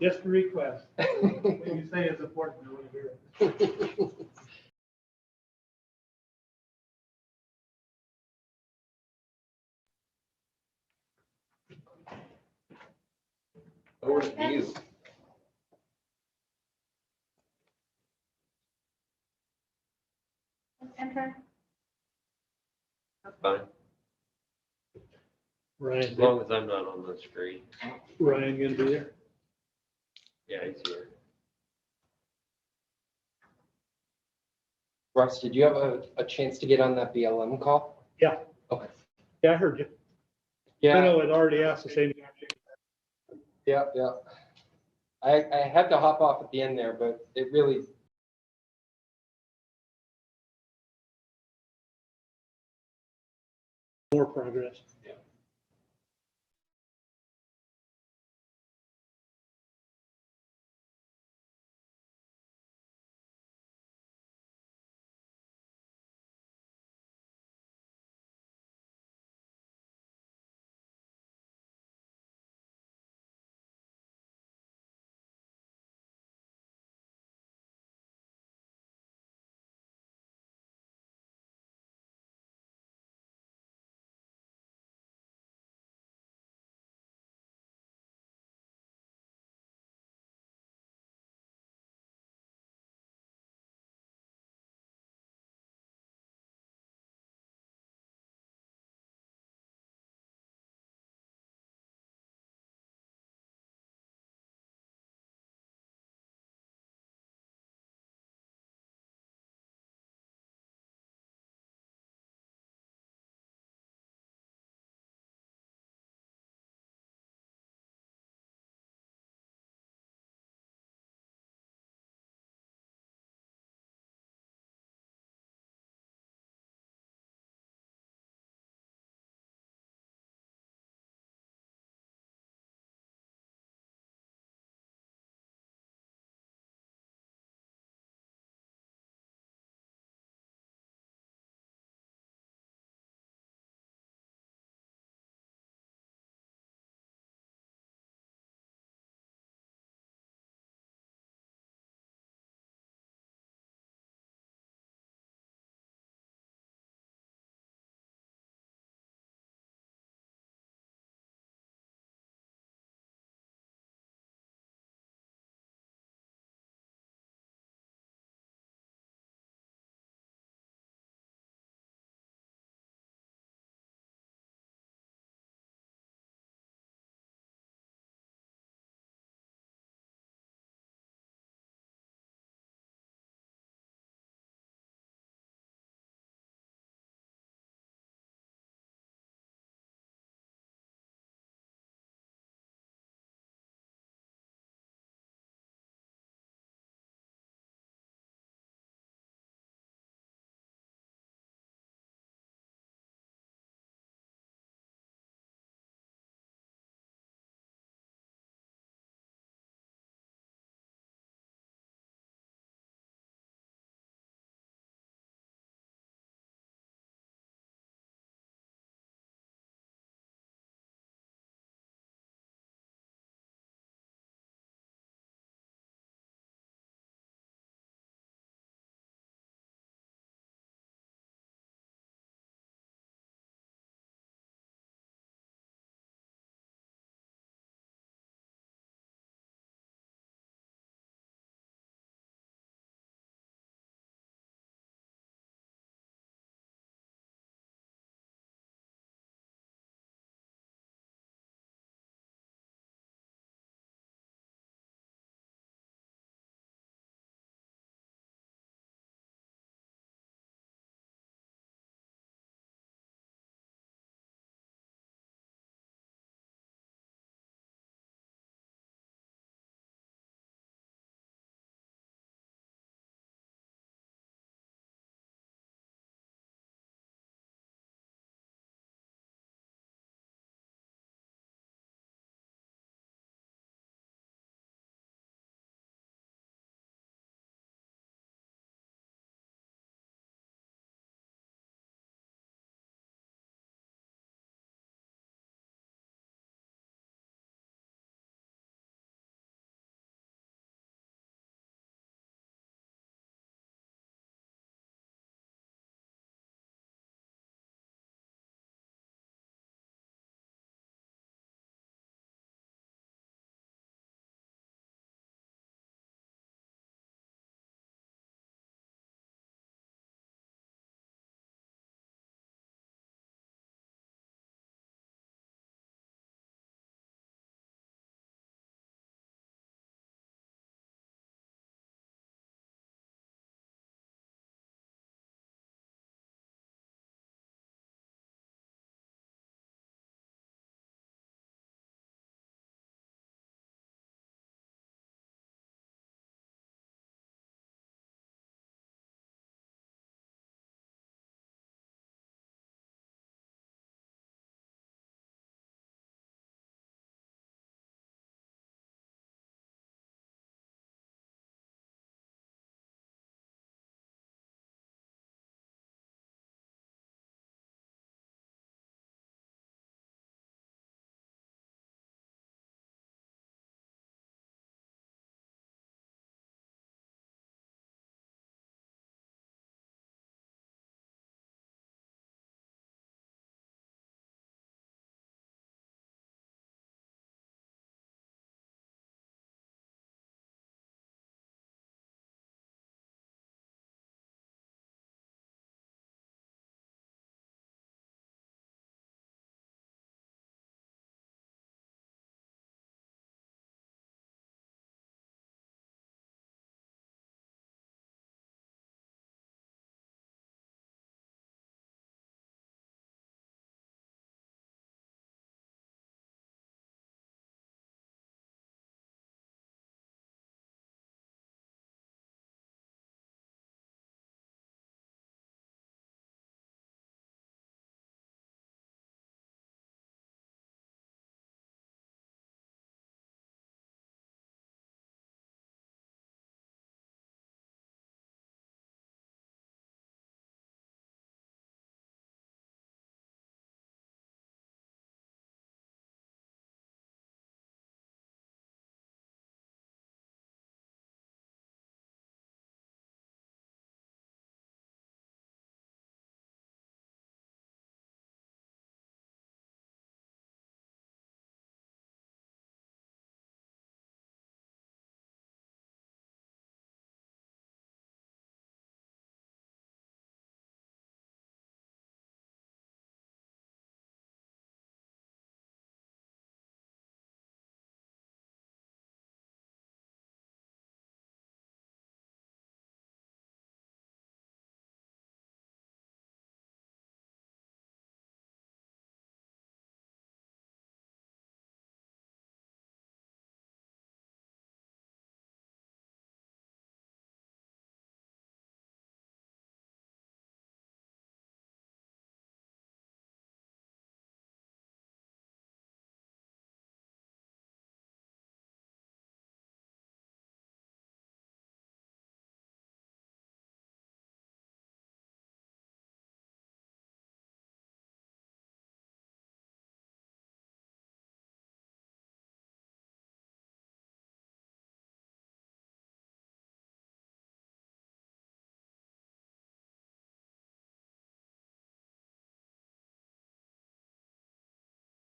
Just a request. When you say it's important, I want to hear it. Over to you. Enter. That's fine, Ryan, as long as I'm not on the screen. Ryan gonna be there? Yeah, he's here. Russ, did you have a chance to get on that BLM call? Yeah. Okay. Yeah, I heard you. I know I'd already asked the same. Yeah. I had to hop off at the end there, but it really, More progress.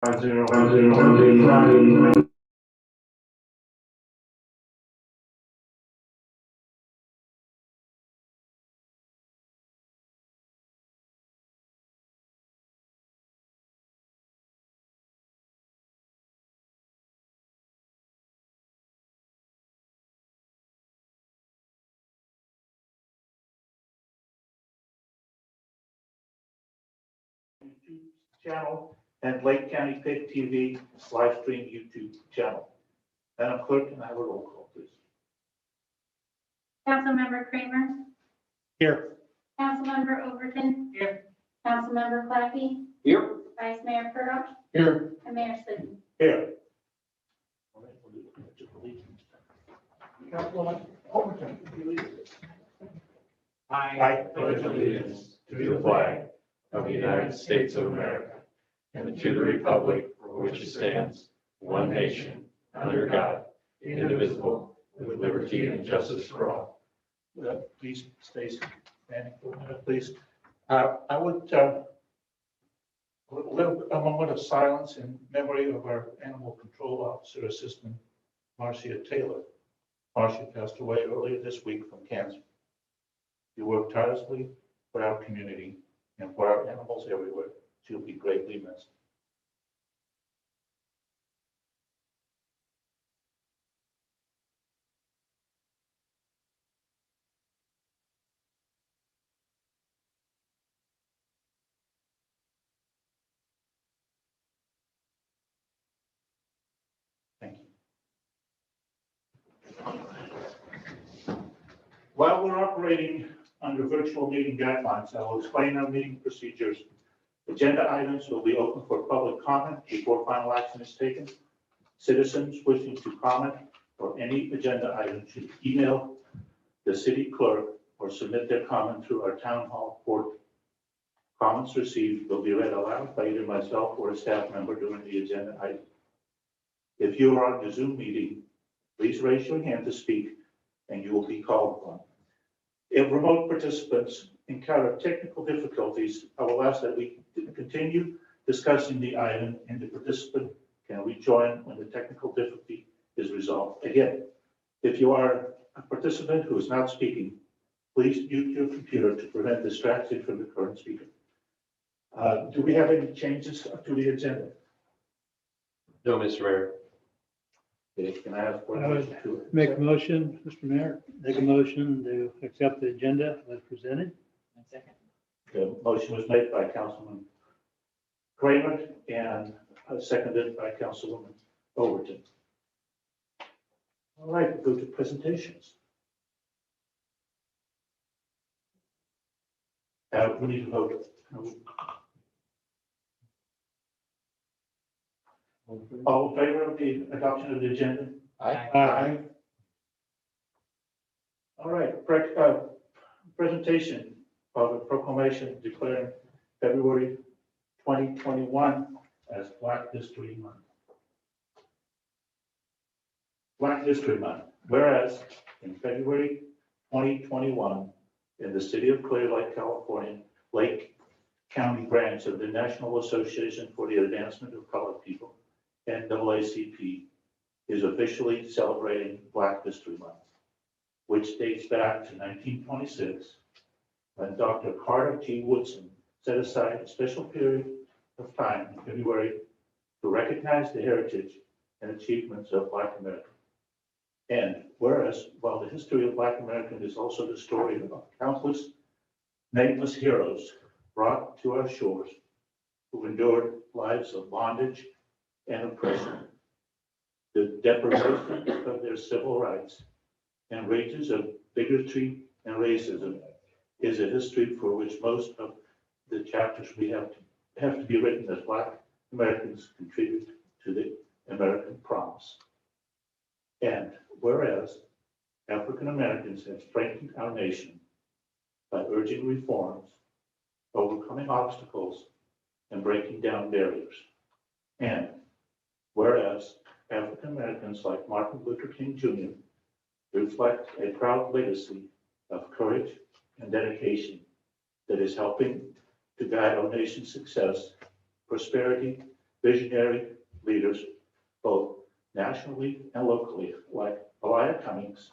5-0. YouTube channel and Lake County Pick TV live stream YouTube channel. Madam Clerk, can I have a roll call, please? Councilmember Kramer, Here. Councilmember Overton. Here. Councilmember Clappy, Here. Vice Mayor Pearl, Here. and Mayor Slidden. Here. All right, we'll do the pledge of allegiance. Councilwoman Overton, if you lead us. I pledge allegiance to the flag of the United States of America and to the republic for which it stands, one nation, under God, indivisible, with liberty and justice for all. Please stay standing for a minute, please. I would live a moment of silence in memory of our animal control officer assistant, Marcia Taylor. Marcia passed away earlier this week from cancer. You worked tirelessly for our community and for our animals everywhere. She'll be greatly missed. Thank you. While we're operating under virtual meeting guidelines, I will explain our meeting procedures. Agenda items will be open for public comment before final action is taken. Citizens wishing to comment or any agenda item should email the city clerk or submit their comment through our town hall portal. Comments received will be read aloud by either myself or a staff member during the agenda item. If you are on the Zoom meeting, please raise your hand to speak and you will be called upon. If remote participants encounter technical difficulties, I will ask that we continue discussing the item and the participant can rejoin when the technical difficulty is resolved. Again, if you are a participant who is not speaking, please mute your computer to prevent distraction from the current speaker. Do we have any changes to the agenda? No, Mr. Mayor. Okay, can I have one I would motion to Make a motion, Mr. Mayor, make a motion to accept the agenda as presented. The motion was made by Councilman Kramer and seconded by Councilwoman Overton. All right, we'll go to presentations. We need to vote. All in favor of the adoption of the agenda? Aye. All right, presentation of a proclamation declaring February 2021 as Black History Month. Black History Month, whereas in February 2021, in the city of Clearlake, California, Lake County branch of the National Association for the Advancement of Colored People, NAACP, is officially celebrating Black History Month, which dates back to 1926, when Dr. Carter T. Woodson set aside a special period of time in February to recognize the heritage and achievements of Black America. And whereas, while the history of Black America is also the story of countless nameless heroes brought to our shores who endured lives of bondage and oppression, the deprivation of their civil rights, and rages of bigotry and racism is a history for which most of the chapters we have to be written as Black Americans contribute to the American promise. And whereas African Americans have strengthened our nation by urging reforms, overcoming obstacles, and breaking down barriers. And whereas African Americans like Martin Luther King Jr. reflect a proud legacy of courage and dedication that is helping to guide our nation's success, prosperity, visionary leaders, both nationally and locally, like Elia Cummings,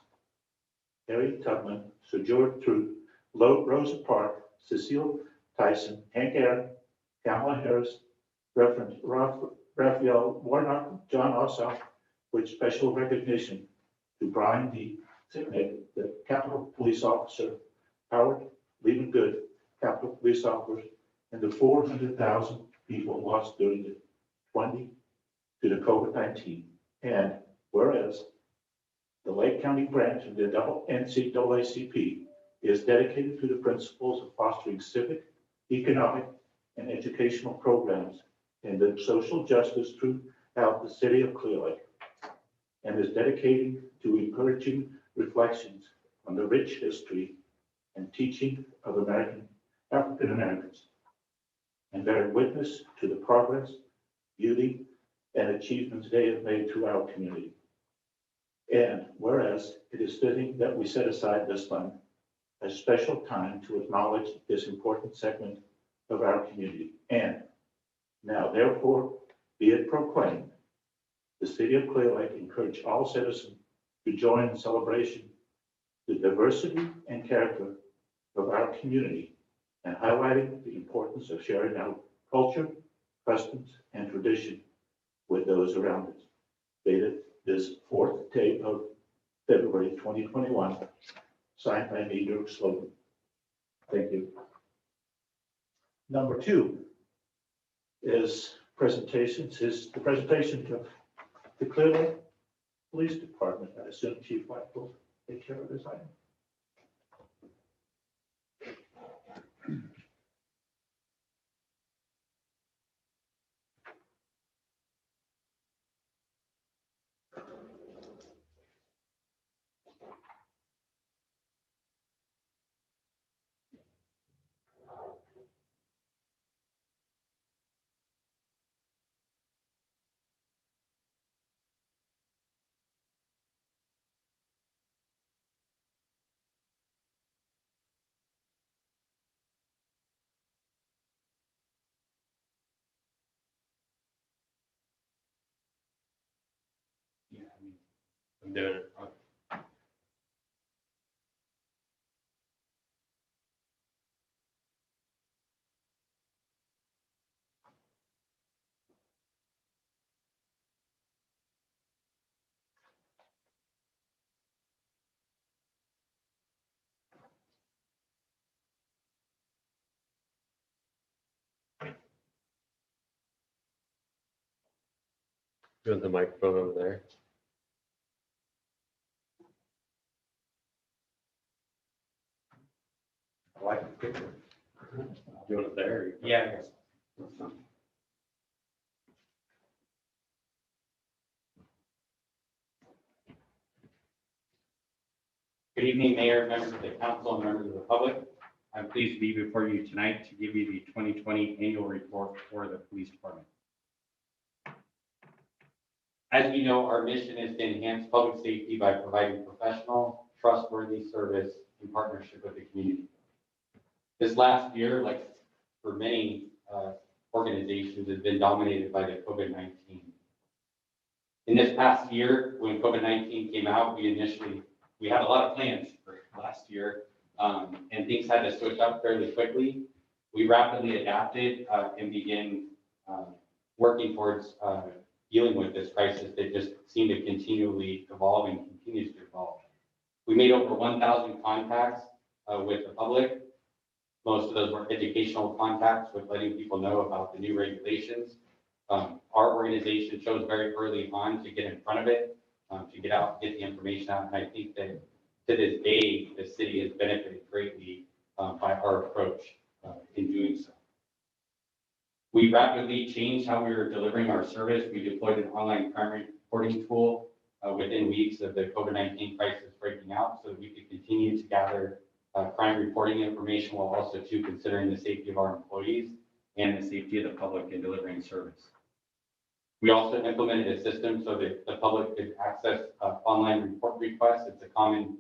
Harry Tubman, Sojourner Truth, Rosa Parks, Cecile Tyson, Hank Aaron, Kamala Harris, Reverend Raphael Warnock, John Ossoff, with special recognition to Brian D. Sicknick, the Capitol Police Officer, Howard Leland Good, Capitol Police Officers, and the 400,000 people lost during the 20 to the COVID-19. And whereas the Lake County branch of the NCAACP is dedicated to the principles of fostering civic, economic, and educational programs and the social justice throughout the city of Clearlake, and is dedicated to encouraging reflections on the rich history and teaching of African Americans, and bearing witness to the progress, beauty, and achievements they have made to our community. And whereas it is fitting that we set aside this month a special time to acknowledge this important segment of our community. And now therefore be it proclaimed, the city of Clearlake encourage all citizens to join in celebration the diversity and character of our community and highlighting the importance of sharing our culture, customs, and tradition with those around us. Dated this 4th day of February 2021, signed by me, Dirk Slogan. Thank you. Number 2 is presentations. Is the presentation to the Clearlake Police Department. I assume Chief White will take care of this item. Yeah, I'm doing it. Doing the microphone over there. I like the picture. Doing it there. Yeah. Good evening, Mayor, members of the council, and members of the public. I'm pleased to be before you tonight to give you the 2020 annual report for the police department. As we know, our mission is to enhance public safety by providing professional, trustworthy service in partnership with the community. This last year, like for many organizations, has been dominated by the COVID-19. In this past year, when COVID-19 came out, we had a lot of plans for last year, and things had to switch up fairly quickly. We rapidly adapted and began working towards dealing with this crisis that just seemed to continually evolve and continues to evolve. We made over 1,000 contacts with the public. Most of those were educational contacts with letting people know about the new regulations. Our organization chose very early on to get in front of it, to get out, get the information out. And I think that to this day, the city has benefited greatly by our approach in doing so. We rapidly changed how we were delivering our service. We deployed an online crime reporting tool within weeks of the COVID-19 crisis breaking out so that we could continue to gather crime reporting information while also too considering the safety of our employees and the safety of the public in delivering service. We also implemented a system so that the public could access online report requests. It's a common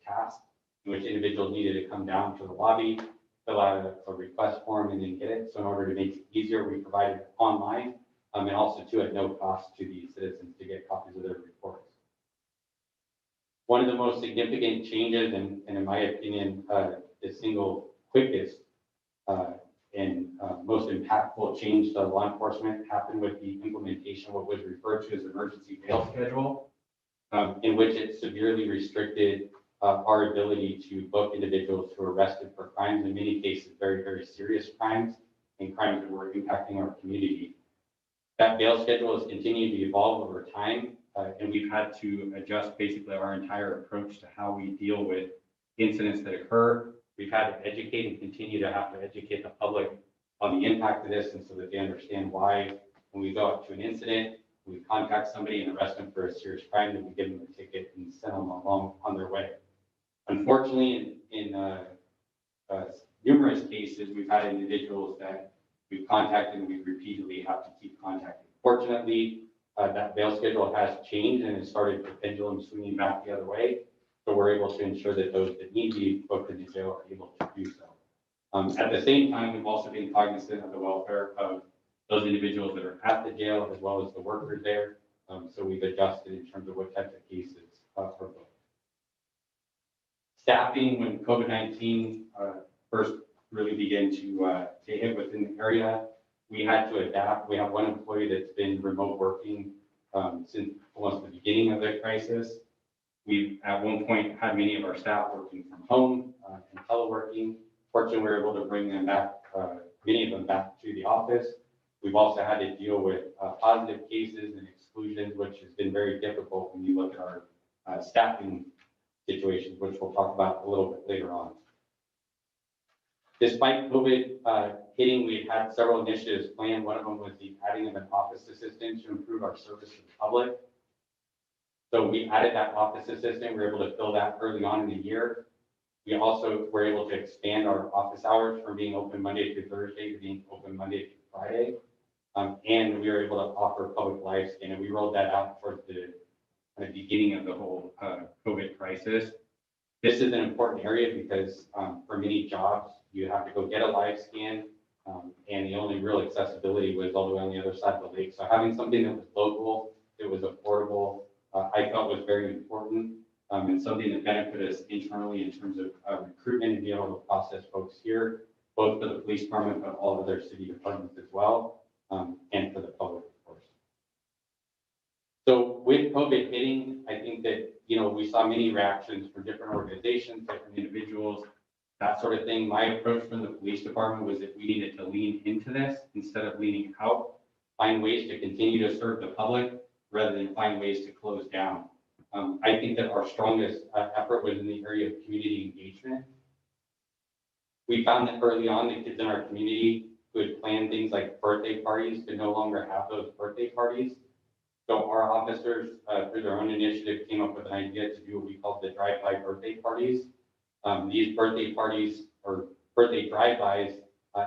task in which individuals needed to come down to the lobby, fill out a request form, and then get it. So in order to make it easier, we provided online and also too at no cost to the citizens to get copies of their reports. One of the most significant changes, and in my opinion, the single quickest and most impactful change to law enforcement happened with the implementation of what was referred to as emergency bail schedule, in which it severely restricted our ability to book individuals who are arrested for crimes, in many cases, very, very serious crimes and crimes that were impacting our community. That bail schedule has continued to evolve over time, and we've had to adjust basically our entire approach to how we deal with incidents that occur. We've had to educate and continue to have to educate the public on the impact of this, and so that they understand why when we go out to an incident, we contact somebody and arrest them for a serious crime, then we give them a ticket and send them along on their way. Unfortunately, in numerous cases, we've had individuals that we've contacted and we repeatedly have to keep contacting. Fortunately, that bail schedule has changed and it started the pendulum swinging back the other way. So we're able to ensure that those that need to be booked into jail are able to do so. At the same time, we've also been cognizant of the welfare of those individuals that are at the jail as well as the workers there. So we've adjusted in terms of what types of cases are booked. Staffing, when COVID-19 first really began to hit within the area, we had to adapt. We have one employee that's been remote working since almost the beginning of the crisis. We've at one point had many of our staff working from home and teleworking. Fortunately, we were able to bring them back, many of them back to the office. We've also had to deal with positive cases and exclusions, which has been very difficult when you look at our staffing situations, which we'll talk about a little bit later on. Despite COVID hitting, we had several initiatives planned. One of them was the adding of an office assistant to improve our service to the public. So we added that office assistant. We were able to fill that early on in the year. We also were able to expand our office hours from being open Monday through Thursday to being open Monday through Friday. And we were able to offer public live scan, and we rolled that out towards the beginning of the whole COVID crisis. This is an important area because for many jobs, you have to go get a live scan, and the only real accessibility was all the way on the other side of the lake. So having something that was local, that was affordable, I felt was very important, and something that benefited us internally in terms of recruitment and being able to process folks here, both for the police department, but all other city departments as well, and for the public, of course. So with COVID hitting, I think that, we saw many reactions from different organizations, different individuals, that sort of thing. My approach from the police department was that we needed to lean into this instead of leaning out, find ways to continue to serve the public rather than find ways to close down. I think that our strongest effort was in the area of community engagement. We found that early on, the kids in our community who had planned things like birthday parties could no longer have those birthday parties. So our officers, through their own initiative, came up with an idea to do what we call the drive-by birthday parties. These birthday parties or birthday drive-bys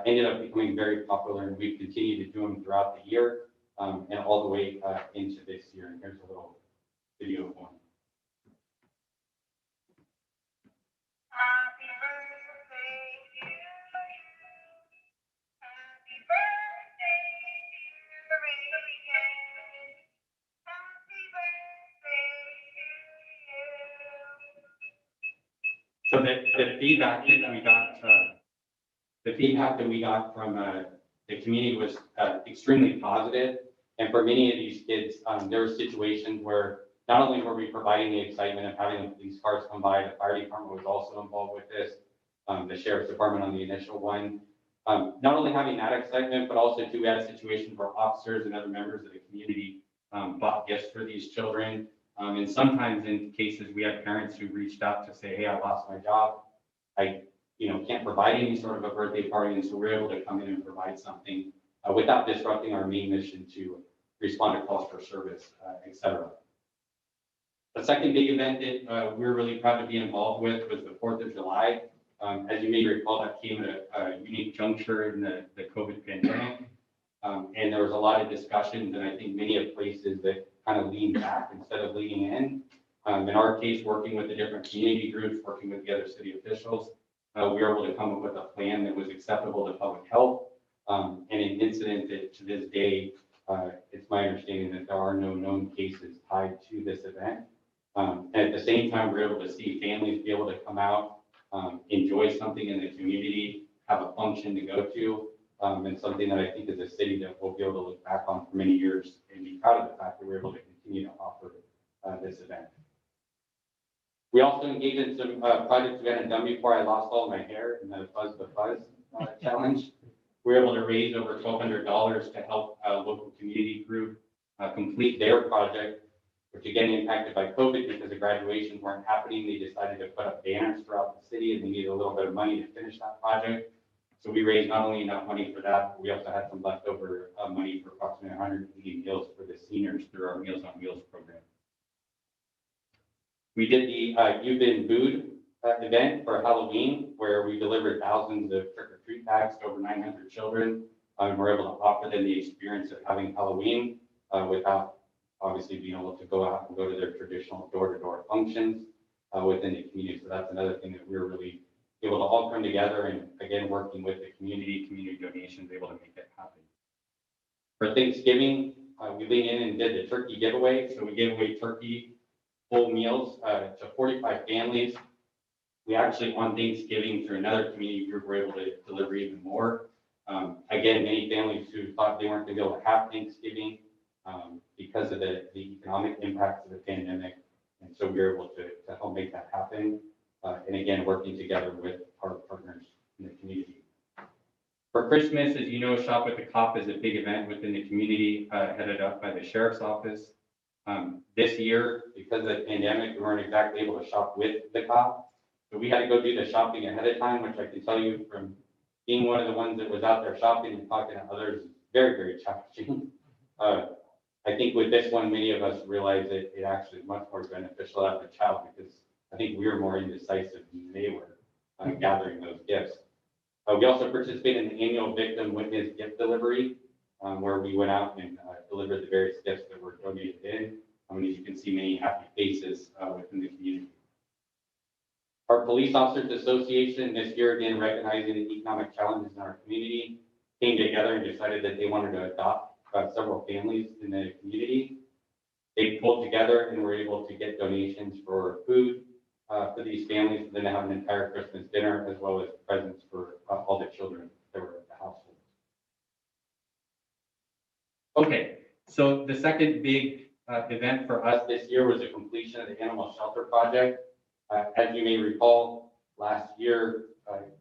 ended up becoming very popular, and we've continued to do them throughout the year and all the way into this year. And here's a little video of one. Happy birthday to you. Happy birthday, dear Reagan. Happy birthday to you. So the feedback that we got from the community was extremely positive. And for many of these kids, there were situations where not only were we providing the excitement of having the police cars come by, the fire department was also involved with this, the sheriff's department on the initial one. Not only having that excitement, but also too, we had a situation where officers and other members of the community bought gifts for these children. And sometimes in cases, we had parents who reached out to say, hey, I lost my job. I can't provide any sort of a birthday party. And so we're able to come in and provide something without disrupting our main mission to respond to calls for service, et cetera. The second big event that we're really proud to be involved with was the 4th of July. As you may recall, that came at a unique juncture in the COVID pandemic. And there was a lot of discussions, and I think many of places that kind of leaned back instead of leaning in. In our case, working with the different community groups, working with the other city officials, we were able to come up with a plan that was acceptable to public health, and an incident that to this day It's my understanding that there are no known cases tied to this event. And at the same time, we're able to see families be able to come out, enjoy something in the community, have a function to go to, and something that I think as a city that we'll be able to look back on for many years and be proud of the fact that we're able to continue to offer this event. We also engaged in some projects we hadn't done before. I lost all my hair in the Fuzz the Fuzz challenge. We were able to raise over $1,200 to help a local community group complete their project, which again impacted by COVID because the graduations weren't happening. They decided to put up banners throughout the city and they needed a little bit of money to finish that project. So we raised not only enough money for that, but we also had some leftover money for approximately 180 meals for the seniors through our Meals on Wheels program. We did the You've Been Booed event for Halloween, where we delivered thousands of trick-or-treat bags to over 900 children. And we're able to offer them the experience of having Halloween without obviously being able to go out and go to their traditional door-to-door functions within the community. So that's another thing that we're really able to all come together and again, working with the community donations, able to make it happen. For Thanksgiving, we leaned in and did the turkey giveaway. So we gave away turkey full meals to 45 families. We actually, on Thanksgiving, through another community group, were able to deliver even more. Again, many families who thought they weren't going to be able to have Thanksgiving because of the economic impacts of the pandemic. And so we were able to help make that happen. And again, working together with our partners in the community. For Christmas, as you know, Shop with the Cop is a big event within the community headed up by the Sheriff's Office. This year, because of the pandemic, we weren't exactly able to shop with the cop. So we had to go do the shopping ahead of time, which I can tell you from being one of the ones that was out there shopping and talking to others, is very, very challenging. I think with this one, many of us realized that it actually is much more beneficial to have a child because I think we were more indecisive than they were gathering those gifts. We also participated in the annual Victim Witness Gift Delivery, where we went out and delivered the various gifts that were donated in. As you can see, many happy faces within the community. Our Police Officers Association this year, again, recognizing the economic challenges in our community, came together and decided that they wanted to adopt several families in the community. They pulled together and were able to get donations for food for these families, then to have an entire Christmas dinner, as well as presents for all the children that were at the household. Okay, so the second big event for us this year was the completion of the animal shelter project. As you may recall, last year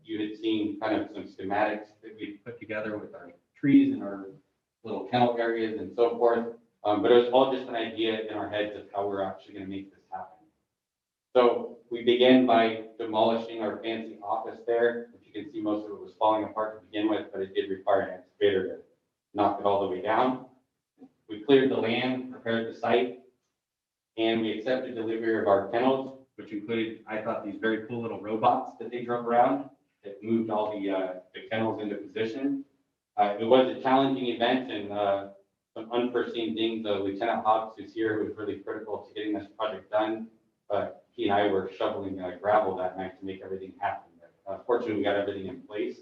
you had seen kind of some schematics that we put together with our trees and our little kennel areas and so forth. But it was all just an idea in our heads of how we're actually going to make this happen. So we began by demolishing our fancy office there, which you can see most of it was falling apart to begin with, but it did require an excavator to knock it all the way down. We cleared the land, prepared the site, and we accepted delivery of our kennels, which included, I thought, these very cool little robots that they drove around that moved all the kennels into position. It was a challenging event and some unforeseen things. Lieutenant Hobbs, who's here, was really critical to getting this project done. But he and I were shoveling gravel that night to make everything happen. Fortunately, we got everything in place.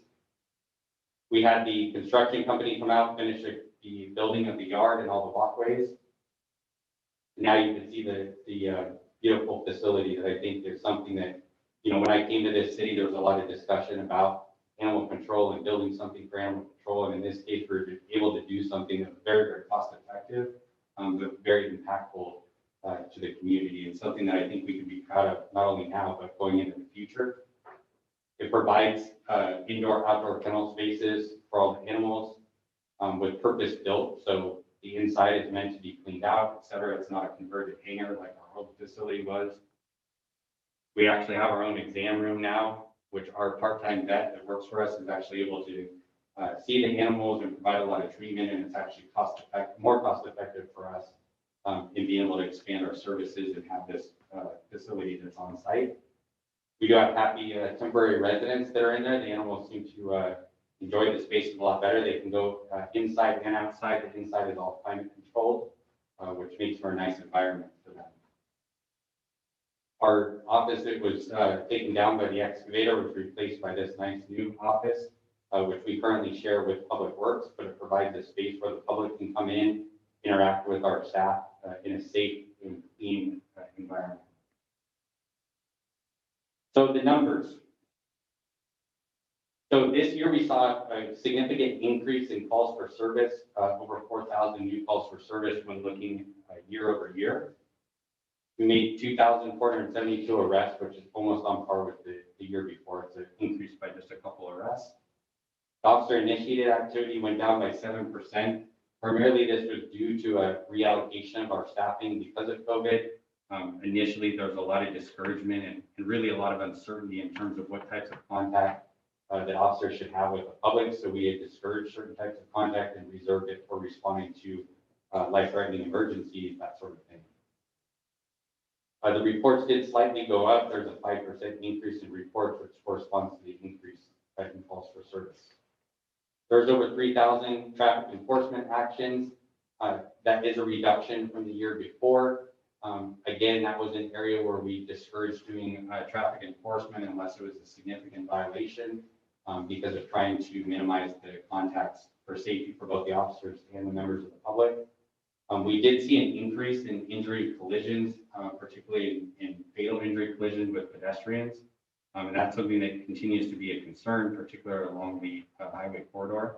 We had the construction company come out, finish the building of the yard and all the walkways. Now you can see the beautiful facility that I think is something that, when I came to this city, there was a lot of discussion about animal control and building something for animal control. And in this case, we're able to do something that was very, very cost effective, but very impactful to the community, and something that I think we can be proud of, not only now, but going into the future. It provides indoor, outdoor kennel spaces for all the animals with purpose built. So the inside is meant to be cleaned out, et cetera. It's not a converted hangar like our old facility was. We actually have our own exam room now, which our part-time vet that works for us is actually able to see the animals and provide a lot of treatment, and it's actually more cost effective for us in being able to expand our services and have this facility that's on site. We do have happy temporary residents that are in there. The animals seem to enjoy the spaces a lot better. They can go inside and outside. The inside is all climate controlled, which makes for a nice environment for them. Our office that was taken down by the excavator was replaced by this nice new office. which we currently share with Public Works, but it provides a space where the public can come in, interact with our staff in a safe and clean environment. So the numbers. So this year we saw a significant increase in calls for service, over 4,000 new calls for service when looking year over year. We made 2,472 arrests, which is almost on par with the year before. It's an increase by just a couple arrests. Officer initiated activity went down by 7%. Primarily, this was due to a reallocation of our staffing because of COVID. Initially, there was a lot of discouragement and really a lot of uncertainty in terms of what types of contact that officers should have with the public. So we had discouraged certain types of contact and reserved it for responding to life-threatening emergencies, that sort of thing. The reports did slightly go up. There's a 5% increase in reports, which corresponds to the increase in calls for service. There's over 3,000 traffic enforcement actions. That is a reduction from the year before. Again, that was an area where we discouraged doing traffic enforcement unless it was a significant violation because of trying to minimize the contacts for safety for both the officers and the members of the public. We did see an increase in injury collisions, particularly in fatal injury collisions with pedestrians. And that's something that continues to be a concern, particularly along the highway corridor.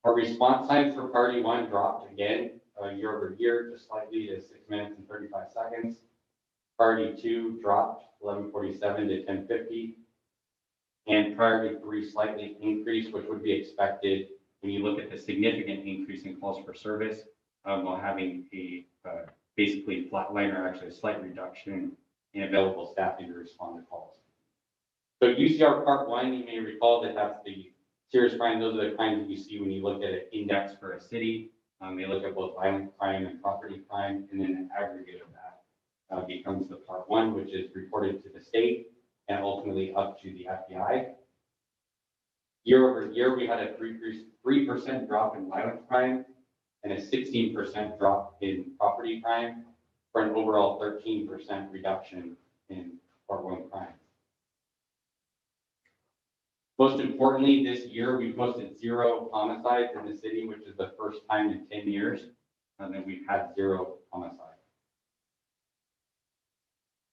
Our response times for Priority 1 dropped again year over year, just slightly to 6 minutes and 35 seconds. Priority 2 dropped 11:47 to 10:50. And Priority 3 slightly increased, which would be expected when you look at the significant increase in calls for service, while having a basically flatline or actually a slight reduction in available staffing to respond to calls. So UCR Part 1, you may recall that that's the serious crime. Those are the crimes that you see when you look at an index for a city. They look at both violent crime and property crime, and then an aggregate of that becomes the Part 1, which is reported to the state and ultimately up to the FBI. Year over year, we had a 3% drop in violent crime and a 16% drop in property crime for an overall 13% reduction in Part 1 crime. Most importantly, this year, we posted 0 homicides in the city, which is the first time in 10 years that we've had 0 homicides.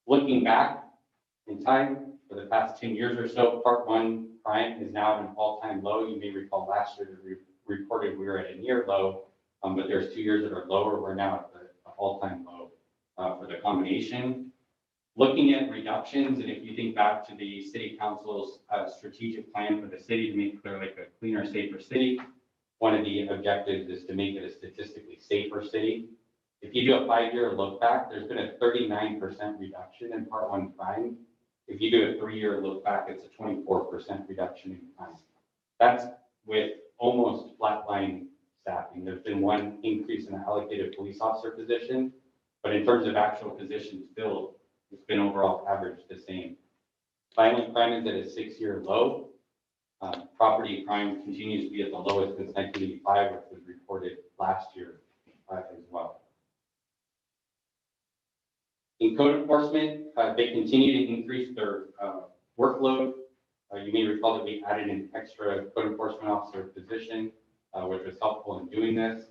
Looking back in time, for the past 10 years or so, Part 1 crime is now at an all-time low. You may recall last year that we reported we were at a near low, but there's 2 years that are lower. We're now at the all-time low for the combination. Looking at reductions, and if you think back to the city council's strategic plan for the city to make Clearlake a cleaner, safer city, one of the objectives is to make it a statistically safer city. If you do a 5-year look back, there's been a 39% reduction in Part 1 crime. If you do a 3-year look back, it's a 24% reduction in crime. That's with almost flatline staffing. There's been one increase in the allocated police officer position, but in terms of actual positions filled, it's been overall average the same. Violent crime is at a 6-year low. Property crime continues to be at the lowest since 1985, which was reported last year as well. In code enforcement, they continue to increase their workload. You may recall that we added an extra code enforcement officer position, which was helpful in doing this.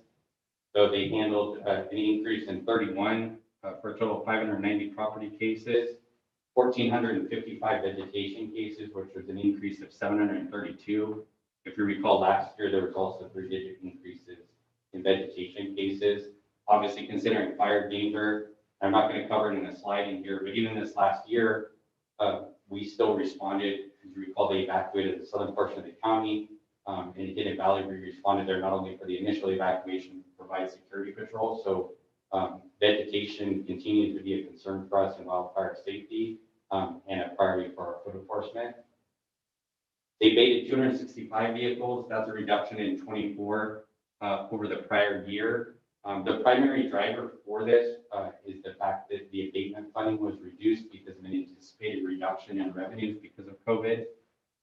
So they handled an increase in 31 for a total of 590 property cases, 1,455 vegetation cases, which was an increase of 732. If you recall last year, there was also 3-digit increases in vegetation cases. Obviously, considering fire danger, I'm not going to cover it in a slide in here, but even this last year, we still responded. As you recall, they evacuated the southern portion of the county, and in Hidden Valley, we responded there not only for the initial evacuation, but provide security patrol. So vegetation continues to be a concern for us in wildfire safety and a priority for our code enforcement. They abated 265 vehicles. That's a reduction in 24 over the prior year. The primary driver for this is the fact that the abatement funding was reduced because of an anticipated reduction in revenues because of COVID.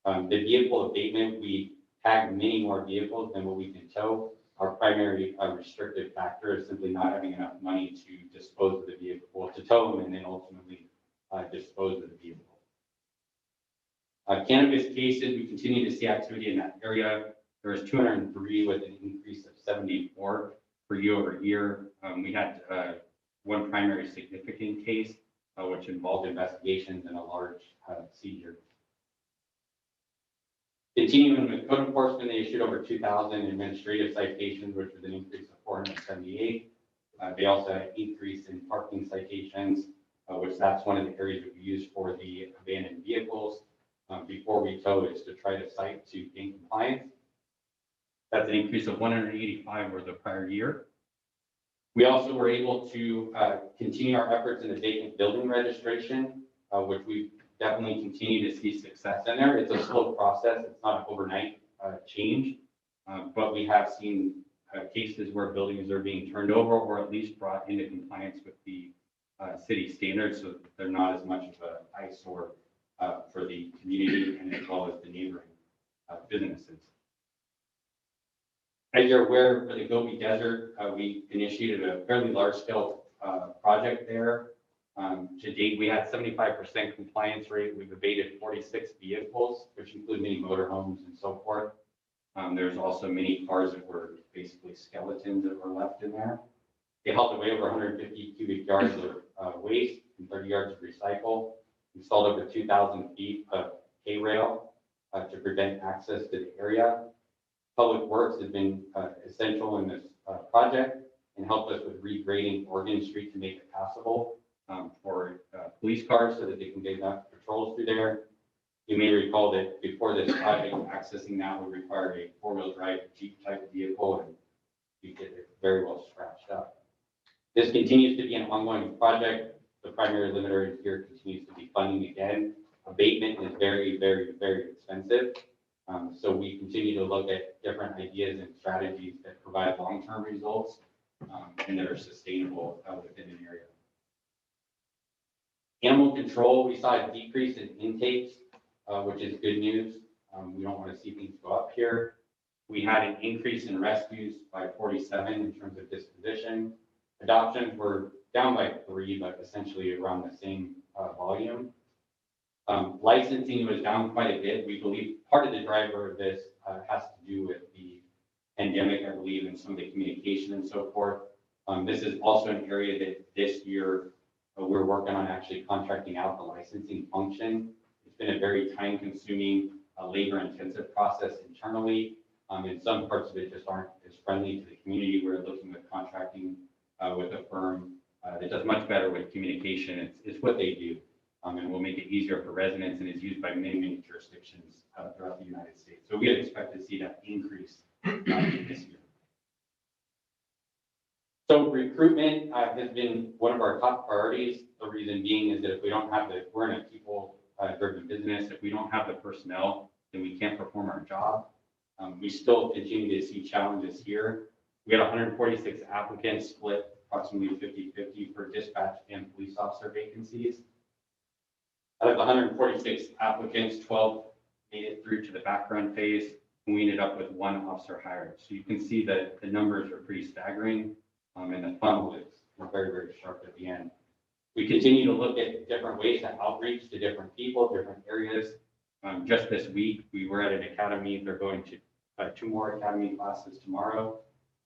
The vehicle abatement, we tagged many more vehicles than what we can tow. Our primary restrictive factor is simply not having enough money to dispose of the vehicle, to tow them and then ultimately dispose of the vehicle. Cannabis cases, we continue to see activity in that area. There was 203 with an increase of 74 for year over year. We had one primary significant case, which involved investigations and a large seizure. Continuing with code enforcement, they issued over 2,000 administrative citations, which was an increase of 478. They also had an increase in parking citations, which that's one of the areas that we use for the abandoned vehicles before we tow, is to try to cite to gain compliance. That's an increase of 185 over the prior year. We also were able to continue our efforts in the vacant building registration, which we definitely continue to see success in there. It's a slow process. It's not an overnight change, but we have seen cases where buildings are being turned over or at least brought into compliance with the city standards, so they're not as much of an eyesore for the community and as well as the neighboring businesses. As you're aware, for the Gobi Desert, we initiated a fairly large-scale project there. To date, we had 75% compliance rate. We've abated 46 vehicles, which include many motorhomes and so forth. There's also many cars that were basically skeletons that were left in there. They hauled away over 150 cubic yards of waste and 30 yards of recycle. We installed over 2,000 feet of hay rail to prevent access to the area. Public Works has been essential in this project and helped us with regrading Oregon Street to make it passable for police cars so that they can get enough patrols through there. You may recall that before this project, accessing that would require a four-wheel drive Jeep type vehicle, and you get it very well scratched up. This continues to be an ongoing project. The primary limiter here continues to be funding again. Abatement is very, very, very expensive. So we continue to look at different ideas and strategies that provide long-term results and that are sustainable within an area. Animal control, we saw a decrease in intakes, which is good news. We don't want to see things go up here. We had an increase in rescues by 47 in terms of disposition. Adoptions were down by 3, but essentially around the same volume. Licensing was down quite a bit. We believe part of the driver of this has to do with the pandemic, I believe, and some of the communication and so forth. This is also an area that this year we're working on actually contracting out the licensing function. It's been a very time-consuming, labor-intensive process internally. And some parts of it just aren't as friendly to the community. We're looking at contracting with a firm that does much better with communication. It's what they do. And will make it easier for residents, and is used by many, many jurisdictions throughout the United States. So we would expect to see that increase this year. So recruitment has been one of our top priorities. The reason being is that if we don't have we're in a people-driven business. If we don't have the personnel, then we can't perform our job. We still continue to see challenges here. We had 146 applicants, split approximately 50-50 for dispatch and police officer vacancies. Out of the 146 applicants, 12 made it through to the background phase, and we ended up with 1 officer hired. So you can see that the numbers are pretty staggering, and the funnel is very, very sharp at the end. We continue to look at different ways to outreach to different people, different areas. Just this week, we were at an academy. They're going to 2 more academy classes tomorrow.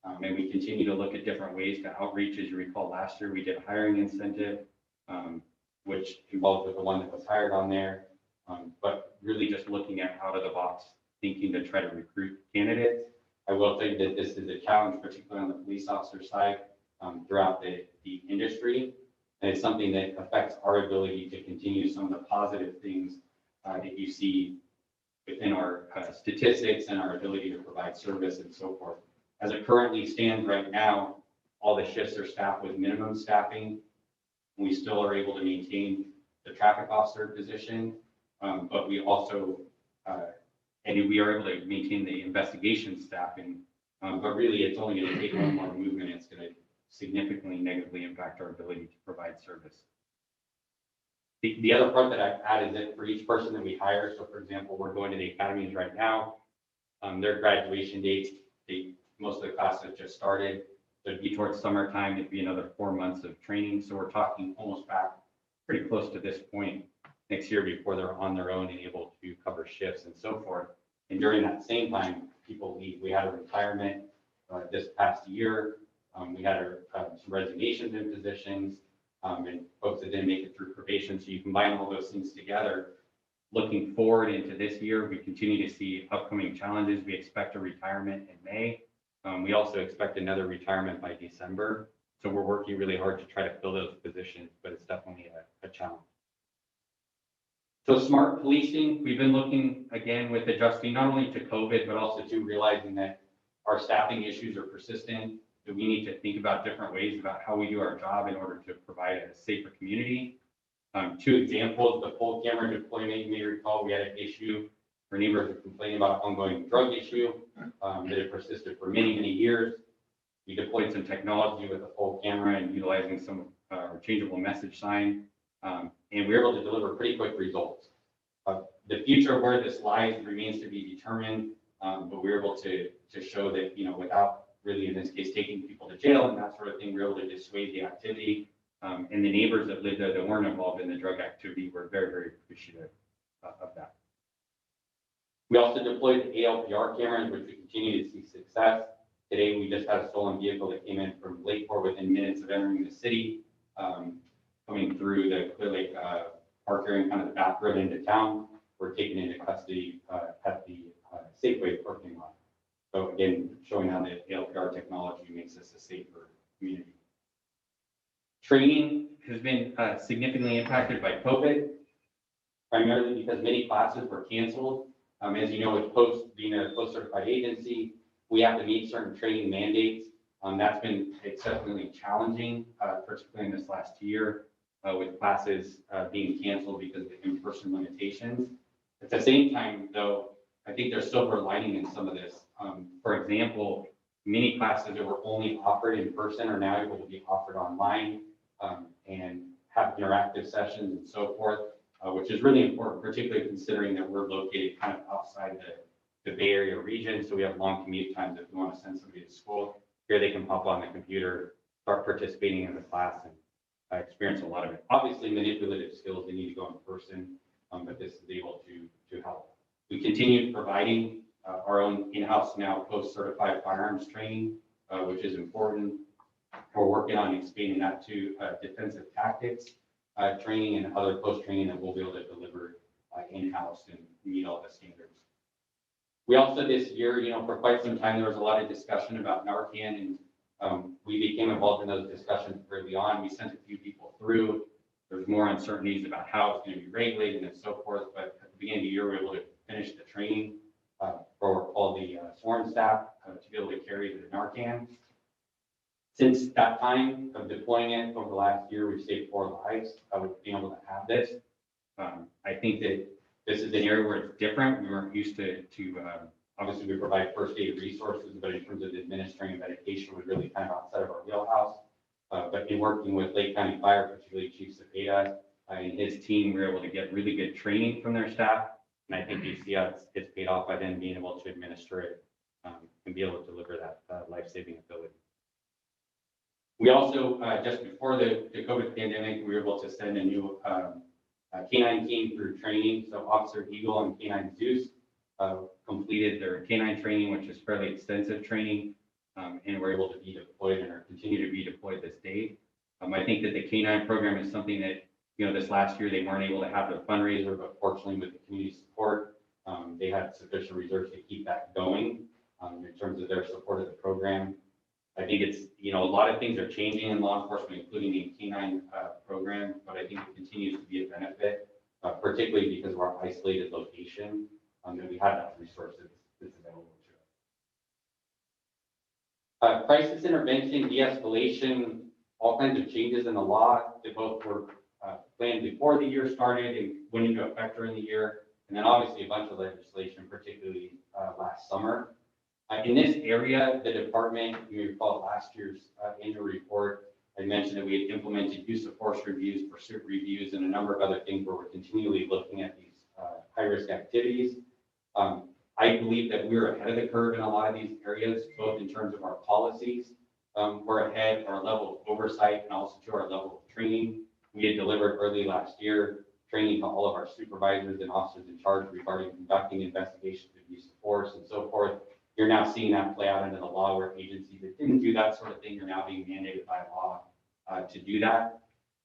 And we continue to look at different ways to outreach. As you recall, last year we did a hiring incentive, which involved with the one that was hired on there, but really just looking at out of the box thinking to try to recruit candidates. I will tell you that this is a challenge, particularly on the police officer side, throughout the industry. And it's something that affects our ability to continue some of the positive things that you see within our statistics and our ability to provide service and so forth. As it currently stands right now, all the shifts are staffed with minimum staffing. We still are able to maintain the traffic officer position, but we also, and we are able to maintain the investigation staffing, but really it's only going to take one more movement. It's going to significantly negatively impact our ability to provide service. The other part that I've added is that for each person that we hire, so for example, we're going to the academies right now, their graduation dates, most of the classes just started. So it'd be towards summertime, it'd be another 4 months of training. So we're talking almost back pretty close to this point next year before they're on their own and able to cover shifts and so forth. And during that same time, people leave. We had a retirement this past year. We had some resignations in positions and folks that didn't make it through probation. So you combine all those things together. Looking forward into this year, we continue to see upcoming challenges. We expect a retirement in May. We also expect another retirement by December. So we're working really hard to try to fill those positions, but it's definitely a challenge. So smart policing, we've been looking again with adjusting not only to COVID, but also to realizing that our staffing issues are persistent, that we need to think about different ways about how we do our job in order to provide a safer community. 2 examples, the full camera deployment, you may recall we had an issue where neighbors were complaining about an ongoing drug issue that had persisted for many, many years. We deployed some technology with a full camera and utilizing some changeable message sign. And we were able to deliver pretty quick results. The future of where this lies remains to be determined, but we were able to show that, without really, in this case, taking people to jail and that sort of thing, we were able to dissuade the activity. And the neighbors that lived there that weren't involved in the drug activity were very, very appreciative of that. We also deployed the ALPR cameras, which we continue to see success. Today, we just had a stolen vehicle that came in from Lakeport within minutes of entering the city, coming through the Clearlake park area and kind of the back road into town. We're taken into custody at the Safeway parking lot. So again, showing how the ALPR technology makes us a safer community. Training has been significantly impacted by COVID, primarily because many classes were canceled. As you know, with being a post-certified agency, we have to meet certain training mandates. That's been exceptionally challenging, particularly in this last year, with classes being canceled because of the in-person limitations. At the same time, though, I think there's silver lining in some of this. For example, many classes that were only offered in person are now able to be offered online and have interactive sessions and so forth, which is really important, particularly considering that we're located kind of outside the Bay Area region. So we have long commute times if we want to send somebody to school. Here they can pop on the computer, start participating in the class, and experience a lot of it. Obviously, manipulative skills, they need to go in person, but this is able to help. We continue providing our own in-house now post-certified firearms training, which is important. We're working on expanding that to defensive tactics training and other post-training that we'll be able to deliver in-house and meet all the standards. We also this year, for quite some time, there was a lot of discussion about Narcan, and we became involved in those discussions early on. We sent a few people through. There's more uncertainties about how it's going to be regulated and so forth, but at the beginning of the year, we were able to finish the training for all the sworn staff to be able to carry the Narcan. Since that time of deploying it over the last year, we've saved 4 lives with being able to have this. I think that this is an area where it's different. We weren't used to obviously we provide first aid resources, but in terms of administering medication, we're really kind of outside of our wheelhouse. But in working with Lake County Fire, particularly Chief Cepeda and his team, we were able to get really good training from their staff. And I think you see how it's paid off by them being able to administer it and be able to deliver that life-saving ability. We also, just before the COVID pandemic, we were able to send a new canine team through training. So Officer Eagle and Canine Zeus completed their canine training, which is fairly extensive training, and were able to be deployed and are continue to be deployed this day. I think that the canine program is something that, this last year they weren't able to have the fundraiser, but fortunately with the community support, they had sufficient reserves to keep that going in terms of their support of the program. I think it's, a lot of things are changing in law enforcement, including the canine program, but I think it continues to be a benefit, particularly because of our isolated location, that we have that resource that's available to us. Crisis intervention, de-escalation, all kinds of changes in the law that both were planned before the year started and went into effect during the year, and then obviously a bunch of legislation, particularly last summer. In this area, the department, you may recall last year's annual report, I mentioned that we had implemented use of force reviews, pursuit reviews, and a number of other things where we're continually looking at these high-risk activities. I believe that we're ahead of the curve in a lot of these areas, both in terms of our policies. We're ahead our level of oversight and also to our level of training. We had delivered early last year training to all of our supervisors and officers in charge regarding conducting investigations of use of force and so forth. You're now seeing that play out into the law where agencies that didn't do that sort of thing are now being mandated by law to do that.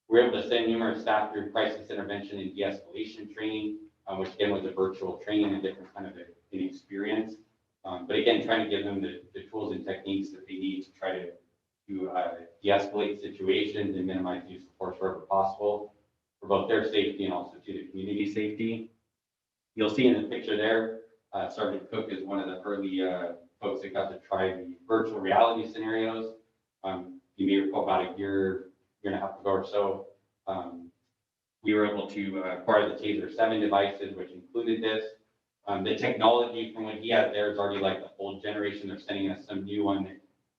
We're able to send numerous staff through crisis intervention and de-escalation training, which again was a virtual training, a different kind of an experience. But again, trying to give them the tools and techniques that they need to try to de-escalate situations and minimize use of force wherever possible for both their safety and also to the community safety. You'll see in the picture there, Sergeant Cook is one of the early folks that got to try the virtual reality scenarios. You may recall about a year and a half ago or so, we were able to acquire the TASER 7 devices, which included this. The technology from what he had there is already like the old generation. They're sending us some new one.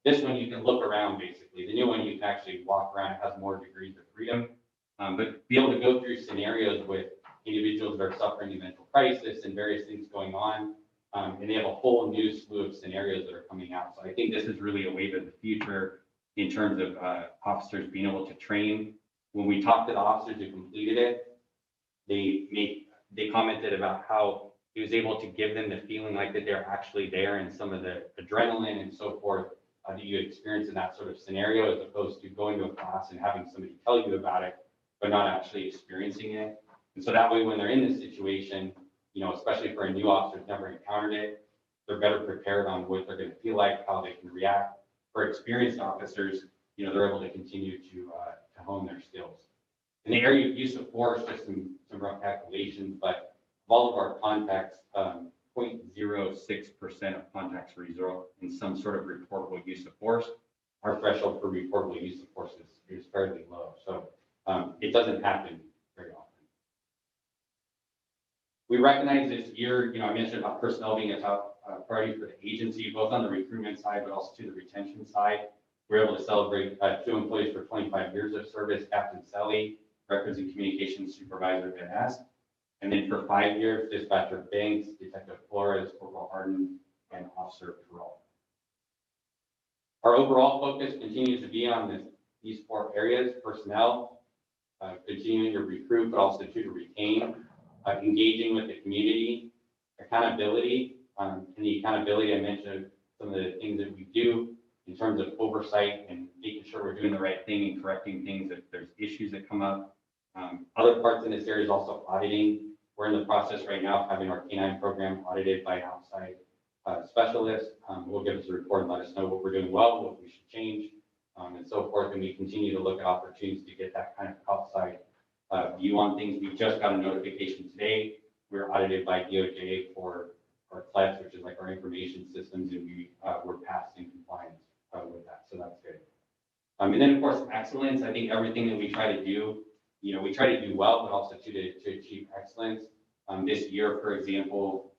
This one you can look around basically. The new one you can actually walk around. It has more degrees of freedom. But be able to go through scenarios with individuals that are suffering a mental crisis and various things going on. And they have a whole new slew of scenarios that are coming out. So I think this is really a wave of the future in terms of officers being able to train. When we talked to the officers who completed it, they commented about how he was able to give them the feeling like that they're actually there, and some of the adrenaline and so forth that you experience in that sort of scenario, as opposed to going to a class and having somebody tell you about it, but not actually experiencing it. And so that way, when they're in this situation, especially for a new officer who's never encountered it, they're better prepared on what they're going to feel like, how they can react. For experienced officers, they're able to continue to hone their skills. In the area of use of force, just some rough calculations, but of all of our contacts, 0.06% of contacts result in some sort of reportable use of force. Our threshold for reportable use of force is fairly low. So it doesn't happen very often. We recognize this year, I mentioned about personnel being a top priority for the agency, both on the recruitment side, but also to the retention side. We're able to celebrate 2 employees for 25 years of service, Captain Selly, Records and Communications Supervisor Van Ness. And then for 5 years, Dispatcher Banks, Detective Flores, Corporal Harden, and Officer Perot. Our overall focus continues to be on these 4 areas: personnel, continuing to recruit, but also to retain, engaging with the community, accountability. And the accountability, I mentioned some of the things that we do in terms of oversight and making sure we're doing the right thing and correcting things if there's issues that come up. Other parts in this area is also auditing. We're in the process right now of having our K9 program audited by an outside specialist. Will give us a report and let us know what we're doing well, what we should change, and so forth. And we continue to look at opportunities to get that kind of outside view on things. We just got a notification today. We're audited by DOJ for our CLETS, which is like our information systems, and we were passed in compliance with that. So that's good. And then, of course, excellence. I think everything that we try to do, we try to do well, but also to achieve excellence. This year, for example,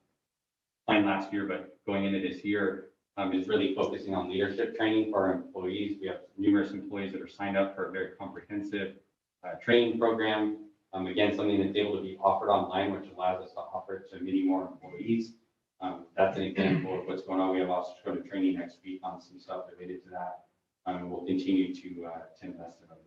planned last year, but going into this year, is really focusing on leadership training for our employees. We have numerous employees that are signed up for a very comprehensive training program. Again, something that's able to be offered online, which allows us to offer it to many more employees. That's an example of what's going on. We have officers go to training next week on some stuff related to that. And we'll continue to invest in over there.